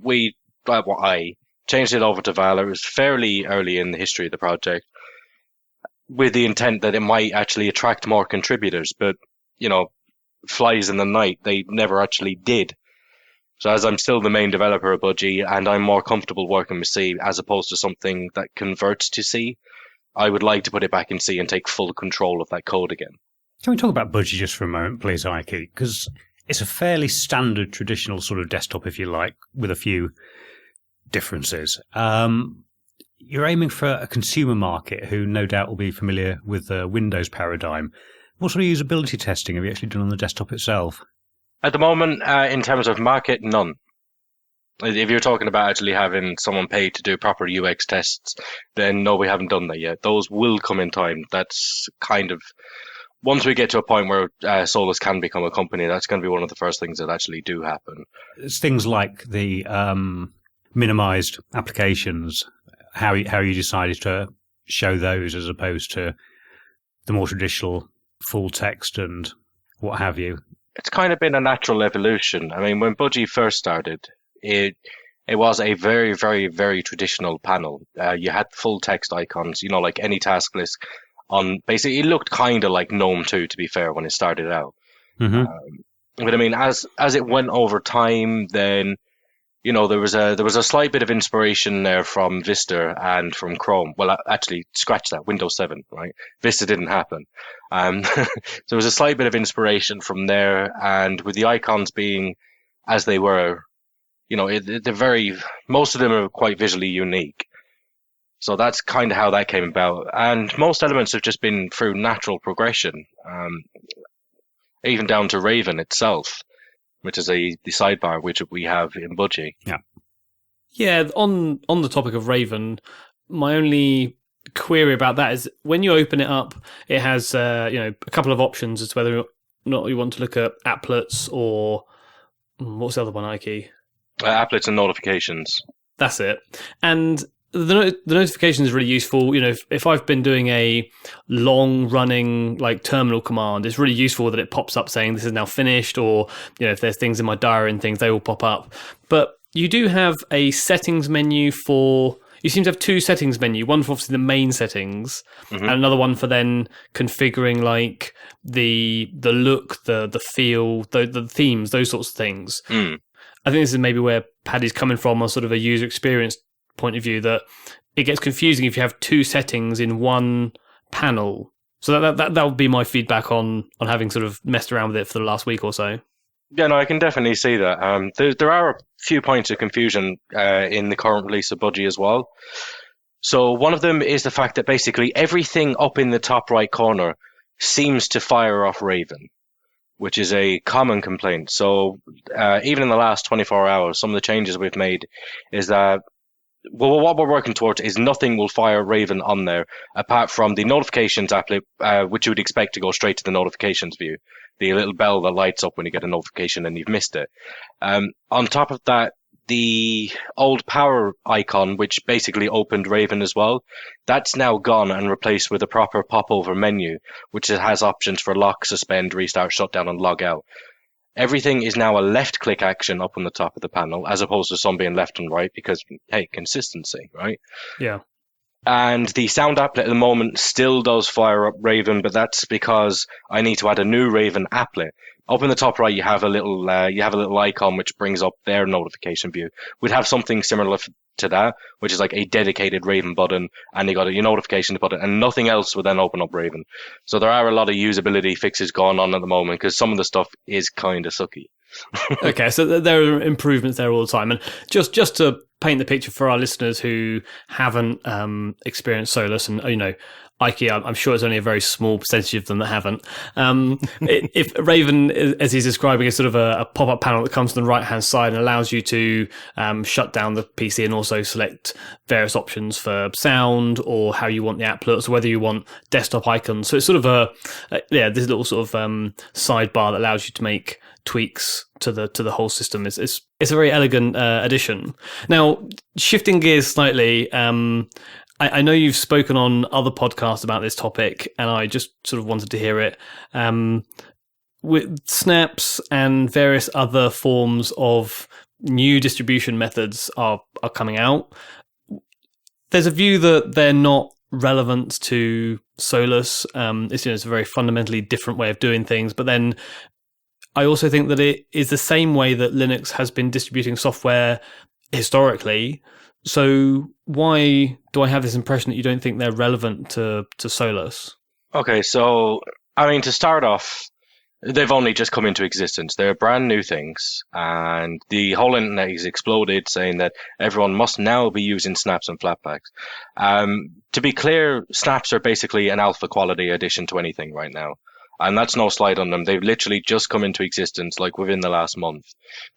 I changed it over to Vala. It was fairly early in the history of the project, with the intent that it might actually attract more contributors, but, flies in the night, they never actually did. So as I'm still the main developer of Budgie, and I'm more comfortable working with C as opposed to something that converts to C, I would like to put it back in C and take full control of that code again. Can we talk about Budgie just for a moment, please, Ikey? Because it's a fairly standard, traditional sort of desktop, if you like, with a few differences. You're aiming for a consumer market who no doubt will be familiar with the Windows paradigm. What sort of usability testing have you actually done on the desktop itself? At the moment, in terms of market, none. If you're talking about actually having someone paid to do proper UX tests, then no, we haven't done that yet. Those will come in time. That's kind of, once we get to a point where Solus can become a company, that's going to be one of the first things that actually do happen. It's things like the minimized applications, how you decided to show those as opposed to the more traditional full text and what have you. It's kind of been a natural evolution. I mean, when Budgie first started, it was a very, very, very traditional panel. You had full text icons, like any task list. Basically, it looked kind of like GNOME 2, to be fair, when it started out. Mm-hmm. But I mean, as it went over time, then there was a slight bit of inspiration there from Vista and from Chrome. Well, actually, scratch that, Windows 7, right? Vista didn't happen. So there was a slight bit of inspiration from there, and with the icons being as they were, they're most of them are quite visually unique. So that's kind of how that came about. And most elements have just been through natural progression, even down to Raven itself, which is the sidebar which we have in Budgie. Yeah, on the topic of Raven, my only query about that is when you open it up, it has a couple of options as to whether or not you want to look at applets or what's the other one, Ikey? Applets and notifications. That's it. And the notification is really useful. If I've been doing a long running like terminal command, it's really useful that it pops up saying this is now finished, or if there's things in my diary and things, they all pop up. But you do have a settings menu you seem to have two settings menu, one for obviously the main settings, and another one for then configuring like the look, the feel, the themes, those sorts of things. I think this is maybe where Paddy's coming from on sort of a user experience point of view, that it gets confusing if you have two settings in one panel. So that would be my feedback on having sort of messed around with it for the last week or so. Yeah, no, I can definitely see that. There are a few points of confusion in the current release of Budgie as well. So one of them is the fact that basically everything up in the top right corner seems to fire off Raven, which is a common complaint. So even in the last 24 hours, some of the changes we've made is that what we're working towards is nothing will fire Raven on there apart from the notifications applet, which you would expect to go straight to the notifications view, the little bell that lights up when you get a notification and you've missed it. On top of that, the old power icon, which basically opened Raven as well, that's now gone and replaced with a proper popover menu, which has options for lock, suspend, restart, shutdown, and log out. Everything is now a left-click action up on the top of the panel, as opposed to some being left and right, because, hey, consistency, right? Yeah. And the sound applet at the moment still does fire up Raven, but that's because I need to add a new Raven applet. Up in the top right, you have a little icon which brings up their notification view. We'd have something similar to that, which is like a dedicated Raven button, and you got your notifications button, and nothing else would then open up Raven. So there are a lot of usability fixes going on at the moment, because some of the stuff is kind of sucky. Okay, so there are improvements there all the time. And just to paint the picture for our listeners who haven't experienced Solus, and Ikey, I'm sure it's only a very small percentage of them that haven't. If Raven, as he's describing, is sort of a pop-up panel that comes to the right-hand side and allows you to shut down the PC and also select various options for sound or how you want the applets, or whether you want desktop icons. So it's sort of this little sort of sidebar that allows you to make tweaks to the whole system. It's a very elegant addition. Now, shifting gears slightly, I know you've spoken on other podcasts about this topic, and I just sort of wanted to hear it. With snaps and various other forms of new distribution methods are coming out, there's a view that they're not relevant to Solus. It's a very fundamentally different way of doing things, but then I also think that it is the same way that Linux has been distributing software historically. So why do I have this impression that you don't think they're relevant to Solus? Okay, so, I mean, to start off, they've only just come into existence. They're brand new things, and the whole internet has exploded, saying that everyone must now be using snaps and flatpaks. To be clear, snaps are basically an alpha quality addition to anything right now. And that's no slight on them. They've literally just come into existence, like within the last month.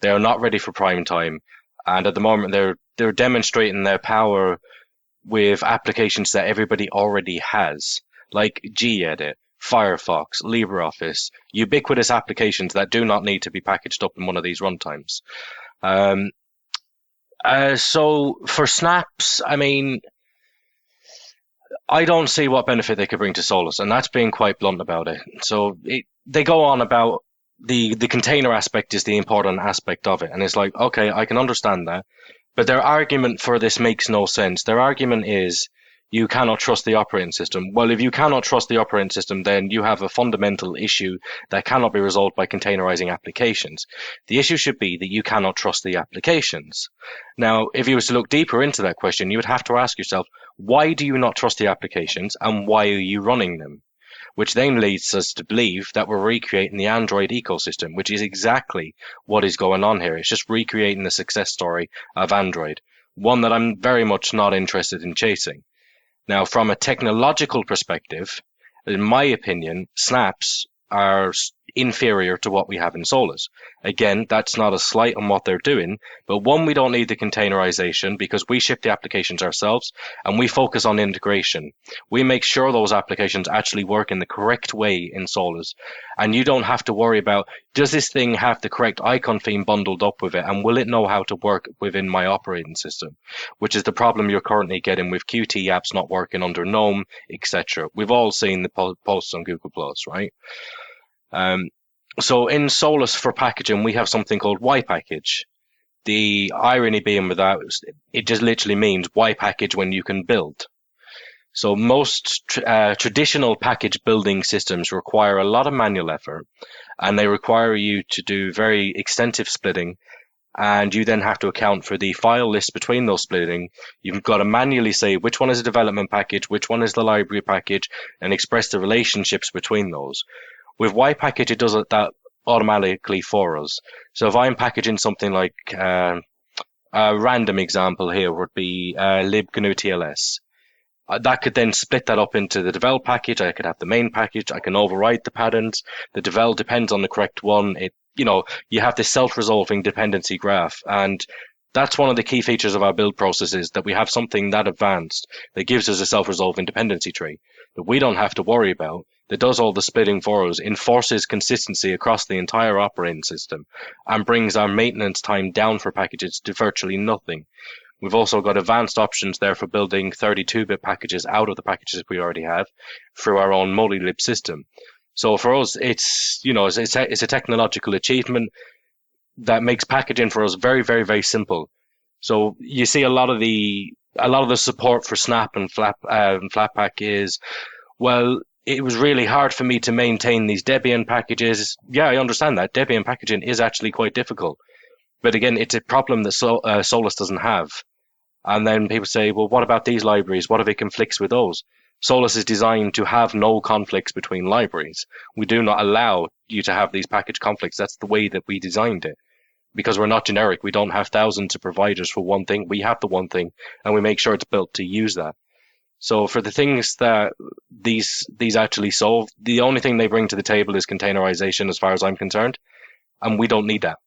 They are not ready for prime time. And at the moment, they're demonstrating their power with applications that everybody already has, like gedit, Firefox, LibreOffice, ubiquitous applications that do not need to be packaged up in one of these runtimes. So for snaps, I mean, I don't see what benefit they could bring to Solus, and that's being quite blunt about it. So they go on about the container aspect is the important aspect of it, and it's like, okay, I can understand that, but their argument for this makes no sense. Their argument is, you cannot trust the operating system. Well, if you cannot trust the operating system, then you have a fundamental issue that cannot be resolved by containerizing applications. The issue should be that you cannot trust the applications. Now, if you were to look deeper into that question, you would have to ask yourself, why do you not trust the applications and why are you running them? Which then leads us to believe that we're recreating the Android ecosystem, which is exactly what is going on here. It's just recreating the success story of Android, one that I'm very much not interested in chasing. Now, from a technological perspective, in my opinion, snaps are inferior to what we have in Solus. Again, that's not a slight on what they're doing, but one, we don't need the containerization because we ship the applications ourselves and we focus on integration. We make sure those applications actually work in the correct way in Solus, and you don't have to worry about, does this thing have the correct icon theme bundled up with it, and will it know how to work within my operating system, which is the problem you're currently getting with Qt apps not working under GNOME, etc. We've all seen the posts on Google+, right? So in Solus for packaging, we have something called Y package. The irony being with that, it just literally means Y package when you can build. So most traditional package building systems require a lot of manual effort, and they require you to do very extensive splitting, and you then have to account for the file list between those splitting. You've got to manually say which one is a development package, which one is the library package, and express the relationships between those. With Y package, it does that automatically for us. So if I'm packaging something like a random example here would be libgnu-tls. That could then split that up into the devel package. I could have the main package. I can override the patterns. The devel depends on the correct one. You have this self-resolving dependency graph, and that's one of the key features of our build process, is that we have something that advanced that gives us a self-resolving dependency tree that we don't have to worry about, that does all the splitting for us, enforces consistency across the entire operating system, and brings our maintenance time down for packages to virtually nothing. We've also got advanced options there for building 32-bit packages out of the packages we already have through our own multi-lib system. So for us, it's a technological achievement that makes packaging for us very, very, very simple. So you see a lot of the support for Snap and Flatpak is, well, it was really hard for me to maintain these Debian packages. Yeah, I understand that. Debian packaging is actually quite difficult. But again, it's a problem that Solus doesn't have. And then people say, well, what about these libraries? What if it conflicts with those? Solus is designed to have no conflicts between libraries. We do not allow you to have these package conflicts. That's the way that we designed it. Because we're not generic. We don't have thousands of providers for one thing. We have the one thing, and we make sure it's built to use that. So for the things that these actually solve, the only thing they bring to the table is containerization as far as I'm concerned. And we don't need that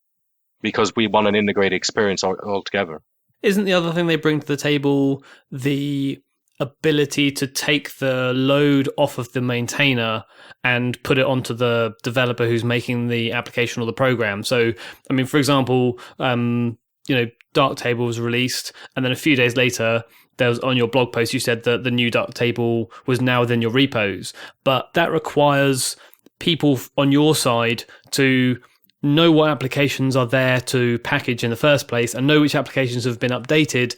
because we want an integrated experience altogether. Isn't the other thing they bring to the table the ability to take the load off of the maintainer and put it onto the developer who's making the application or the program? So, I mean, for example, Darktable was released, and then a few days later, there was, on your blog post, you said that the new Darktable was now within your repos, but that requires people on your side to know what applications are there to package in the first place and know which applications have been updated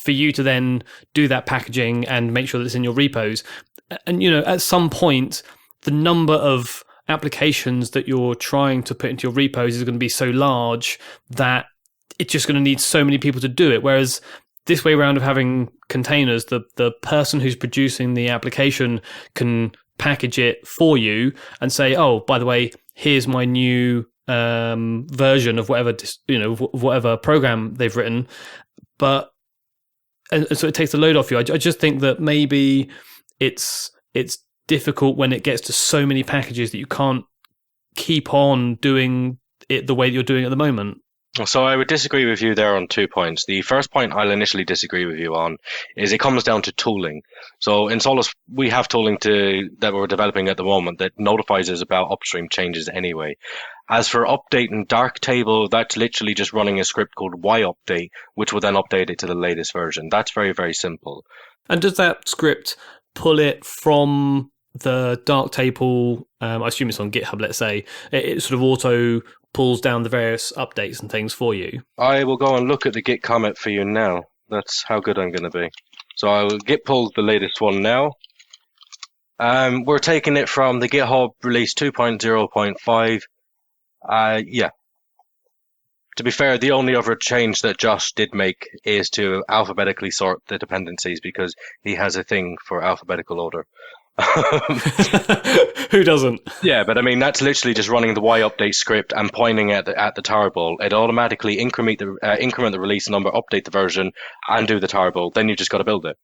for you to then do that packaging and make sure that it's in your repos. And, at some point, the number of applications that you're trying to put into your repos is going to be so large that it's just going to need so many people to do it. Whereas this way around of having containers, the person who's producing the application can package it for you and say, oh, by the way, here's my new version of whatever program they've written. And so it takes the load off you. I just think that maybe it's difficult when it gets to so many packages that you can't keep on doing it the way that you're doing at the moment. So I would disagree with you there on 2 points. The first point I'll initially disagree with you on is it comes down to tooling. So in Solus, we have tooling that we're developing at the moment that notifies us about upstream changes anyway. As for updating Darktable, that's literally just running a script called yupdate, which will then update it to the latest version. That's very, very simple. And does that script pull it from the Darktable? I assume it's on GitHub, let's say. It sort of auto pulls down the various updates and things for you. I will go and look at the Git commit for you now. That's how good I'm going to be. So I'll git pull the latest one now. We're taking it from the GitHub release 2.0.5. Yeah. To be fair, the only other change that Josh did make is to alphabetically sort the dependencies because he has a thing for alphabetical order. Who doesn't? Yeah, but I mean that's literally just running the Y update script and pointing at the tarball. It automatically increment the release number, update the version, and do the tarball. Then you just got to build it.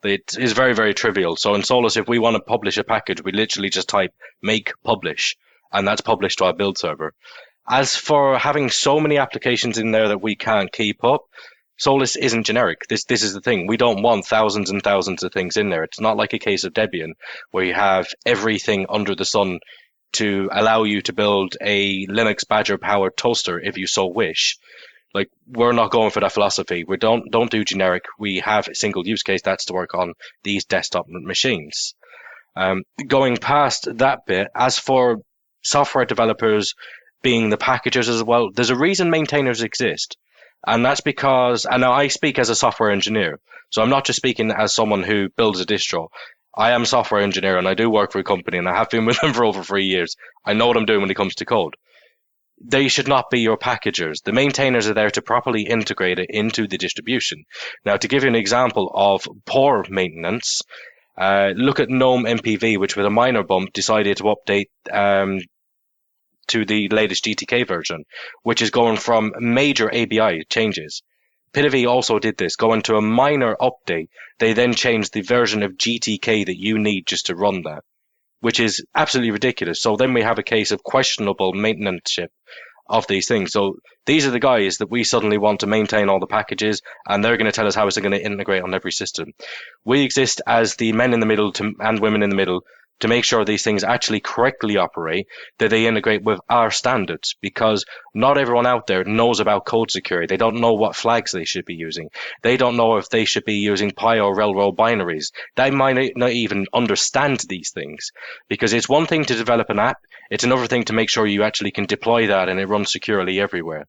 It is very, very trivial. So in Solus, if we want to publish a package, we literally just type make publish, and that's published to our build server. As for having so many applications in there that we can't keep up, Solus isn't generic. This is the thing. We don't want thousands and thousands of things in there. It's not like a case of Debian where you have everything under the sun to allow you to build a Linux Badger powered toaster if you so wish. Like, we're not going for that philosophy. We don't do generic. We have a single use case that's to work on these desktop machines. Going past that bit, as for software developers being the packagers as well, there's a reason maintainers exist. And that's because, and now I speak as a software engineer, so I'm not just speaking as someone who builds a distro. I am a software engineer and I do work for a company and I have been with them for over 3 years. I know what I'm doing when it comes to code. They should not be your packagers. The maintainers are there to properly integrate it into the distribution. Now, to give you an example of poor maintenance, look at GNOME MPV, which with a minor bump decided to update to the latest GTK version, which is going from major ABI changes. PITV also did this, going to a minor update. They then changed the version of GTK that you need just to run that, which is absolutely ridiculous. So then we have a case of questionable maintenance of these things. So these are the guys that we suddenly want to maintain all the packages, and they're going to tell us how it's going to integrate on every system. We exist as the men in the middle and women in the middle to make sure these things actually correctly operate, that they integrate with our standards, because not everyone out there knows about code security. They don't know what flags they should be using. They don't know if they should be using Pi or Railroad binaries. They might not even understand these things, because it's one thing to develop an app. It's another thing to make sure you actually can deploy that and it runs securely everywhere.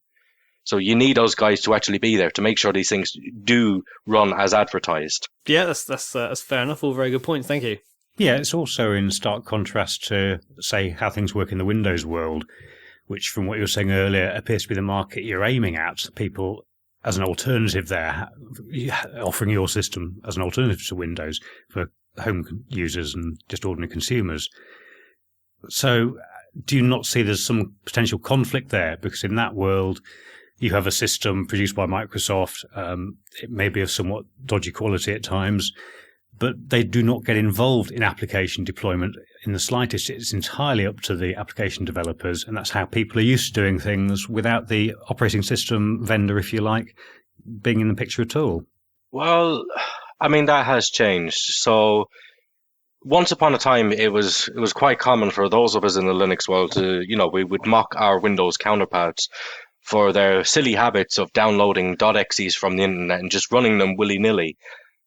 So you need those guys to actually be there to make sure these things do run as advertised. Yeah, that's fair enough. All very good points. Thank you. Yeah, it's also in stark contrast to, say, how things work in the Windows world, which, from what you were saying earlier, appears to be the market you're aiming at. People as an alternative there, offering your system as an alternative to Windows for home users and just ordinary consumers. So do you not see there's some potential conflict there? Because in that world, you have a system produced by Microsoft. It may be of somewhat dodgy quality at times, but they do not get involved in application deployment in the slightest. It's entirely up to the application developers, and that's how people are used to doing things without the operating system vendor, if you like, being in the picture at all. Well, I mean, that has changed. So once upon a time, it was quite common for those of us in the Linux world to, we would mock our Windows counterparts for their silly habits of downloading .exes from the internet and just running them willy-nilly.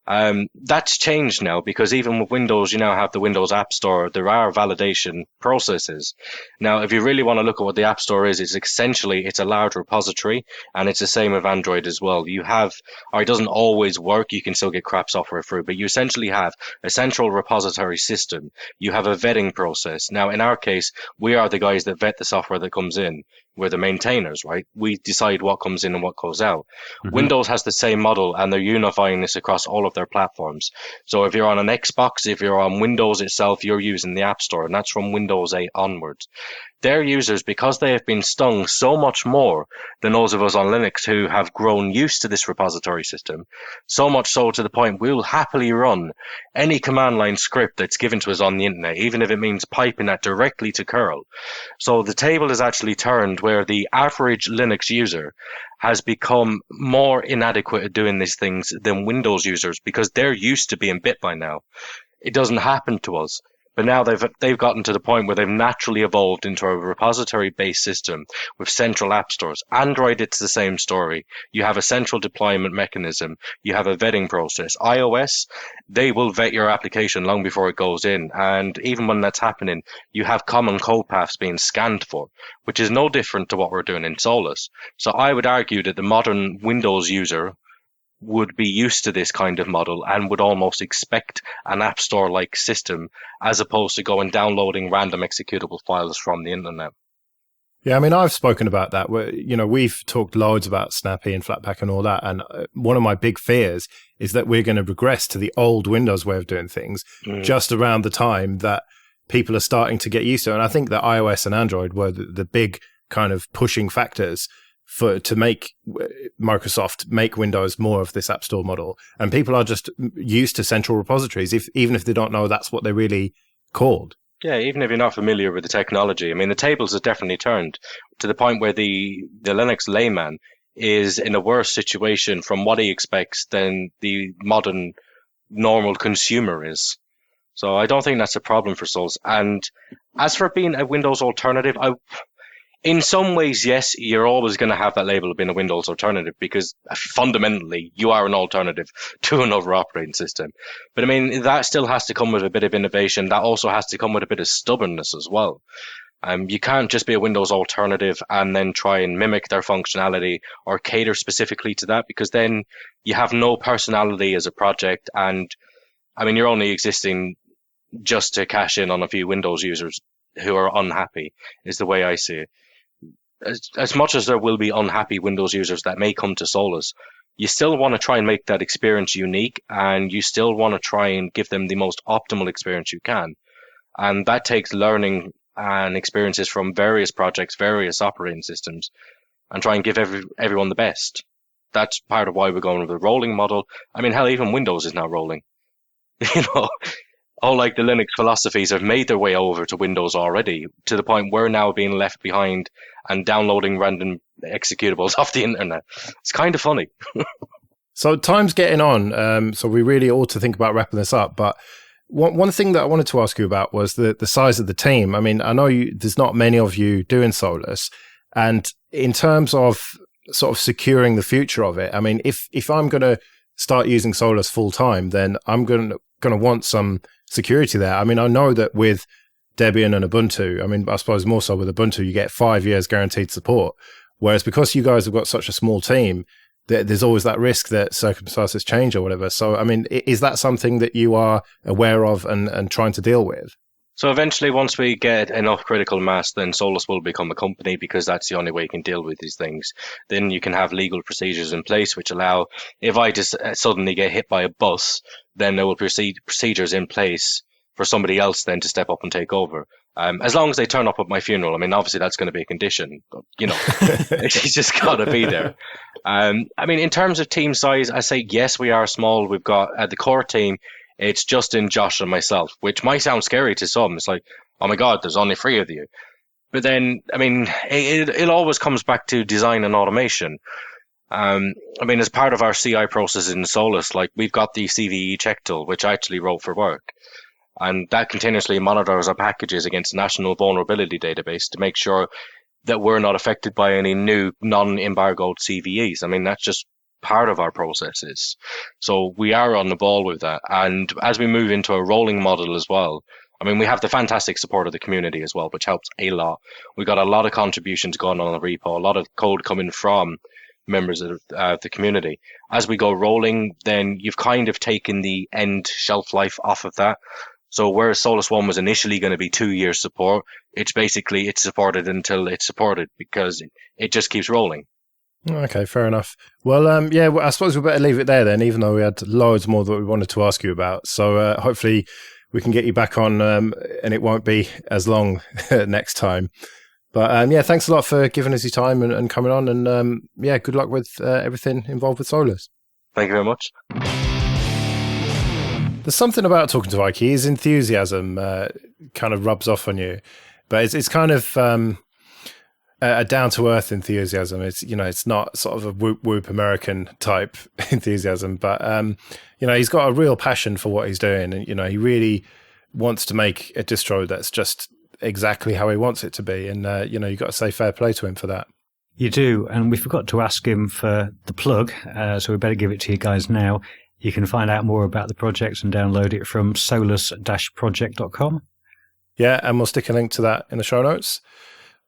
That's changed now, because even with Windows, you now have the Windows App Store. There are validation processes. Now, if you really want to look at what the App Store is, it's a large repository, and it's the same with Android as well. You have, or it doesn't always work, you can still get crap software through, but you essentially have a central repository system. You have a vetting process. Now, in our case, we are the guys that vet the software that comes in. We're the maintainers, right? We decide what comes in and what goes out. Mm-hmm. Windows has the same model, and they're unifying this across all of their platforms. So if you're on an Xbox, if you're on Windows itself, you're using the App Store, and that's from Windows 8 onwards. Their users, because they have been stung so much more than those of us on Linux who have grown used to this repository system, so much so to the point we'll happily run any command line script that's given to us on the internet, even if it means piping that directly to curl. So the table is actually turned where the average Linux user has become more inadequate at doing these things than Windows users, because they're used to being bit by now. It doesn't happen to us. But now they've gotten to the point where they've naturally evolved into a repository-based system with central app stores. Android, it's the same story. You have a central deployment mechanism. You have a vetting process. iOS, they will vet your application long before it goes in. And even when that's happening, you have common code paths being scanned for, which is no different to what we're doing in Solus. So I would argue that the modern Windows user would be used to this kind of model and would almost expect an App Store-like system as opposed to going downloading random executable files from the internet. Yeah, I mean, I've spoken about that. We've talked loads about Snappy and Flatpak and all that. And one of my big fears is that we're going to regress to the old Windows way of doing things just around the time that people are starting to get used to it. And I think that iOS and Android were the big kind of pushing factors to make Microsoft make Windows more of this App Store model. And people are just used to central repositories, even if they don't know that's what they're really called. Yeah, even if you're not familiar with the technology, I mean, the tables have definitely turned to the point where the Linux layman is in a worse situation from what he expects than the modern normal consumer is. So I don't think that's a problem for Solus. And as for being a Windows alternative, in some ways, yes, you're always going to have that label of being a Windows alternative because fundamentally you are an alternative to another operating system. But I mean, that still has to come with a bit of innovation. That also has to come with a bit of stubbornness as well. You can't just be a Windows alternative and then try and mimic their functionality or cater specifically to that, because then you have no personality as a project. And I mean, you're only existing just to cash in on a few Windows users who are unhappy, is the way I see it. As much as there will be unhappy Windows users that may come to Solus, you still want to try and make that experience unique, and you still want to try and give them the most optimal experience you can. And that takes learning and experiences from various projects, various operating systems, and try and give everyone the best. That's part of why we're going with the rolling model. I mean, hell, even Windows is now rolling. All like the Linux philosophies have made their way over to Windows already, to the point we're now being left behind and downloading random executables off the internet. It's kind of funny. So time's getting on, so we really ought to think about wrapping this up. But one thing that I wanted to ask you about was the size of the team. I mean, I know there's not many of you doing Solus, and in terms of sort of securing the future of it, I mean, if I'm going to start using Solus full time, then I'm going to want some security there. I mean, I know that with Debian and Ubuntu, I mean, I suppose more so with Ubuntu, you get 5 years guaranteed support. Whereas because you guys have got such a small team, there's always that risk that circumstances change or whatever. So, I mean, is that something that you are aware of and trying to deal with? So eventually, once we get enough critical mass, then Solus will become a company, because that's the only way you can deal with these things. Then you can have legal procedures in place which allow, if I just suddenly get hit by a bus, then there will be procedures in place for somebody else then to step up and take over. As long as they turn up at my funeral. I mean, obviously that's going to be a condition, but, it's just got to be there. I mean, in terms of team size, I say, yes, we are small. We've got at the core team, it's Justin, Josh, and myself, which might sound scary to some. It's like, oh my God, there's only 3 of you. But then, I mean, it always comes back to design and automation. I mean, as part of our CI process in Solus, like, we've got the CVE check tool, which I actually wrote for work. And that continuously monitors our packages against the National Vulnerability Database to make sure that we're not affected by any new non-embargoed CVEs. I mean, that's just part of our processes. So we are on the ball with that. And as we move into a rolling model as well, I mean, we have the fantastic support of the community as well, which helps a lot. We got a lot of contributions going on the repo, a lot of code coming from members of the community. As we go rolling, then you've kind of taken the end shelf life off of that. So whereas Solus 1 was initially going to be 2 years support, it's supported until it's supported, because it just keeps rolling. Okay, fair enough. Well, I suppose we better leave it there then, even though we had loads more that we wanted to ask you about. So hopefully we can get you back on and it won't be as long next time. But thanks a lot for giving us your time and coming on. And good luck with everything involved with Solus. Thank you very much. There's something about talking to Ikey. His enthusiasm kind of rubs off on you. But it's kind of a down-to-earth enthusiasm. It's not sort of a whoop-whoop American type enthusiasm, but he's got a real passion for what he's doing, and he really wants to make a distro that's just exactly how he wants it to be. And you've got to say fair play to him for that. You do, and we forgot to ask him for the plug, so we better give it to you guys now. You can find out more about the project and download it from solus-project.com. Yeah, and we'll stick a link to that in the show notes.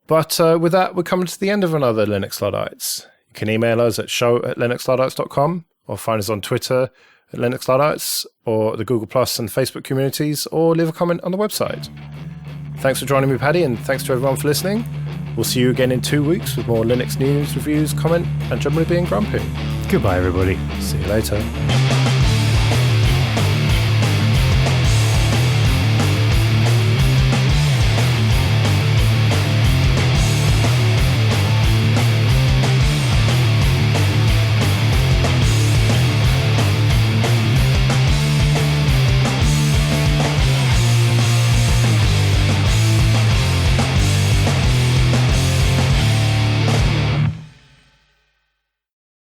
But with that, we're coming to the end of another Linux Luddites. You can email us at show@linuxluddites.com, or find us on Twitter at Linux Luddites, or the Google Plus and Facebook communities, or leave a comment on the website. Thanks for joining me, Paddy, and thanks to everyone for listening. We'll see you again in 2 weeks with more Linux news, reviews, comment, and generally being grumpy. Goodbye, everybody. See you later.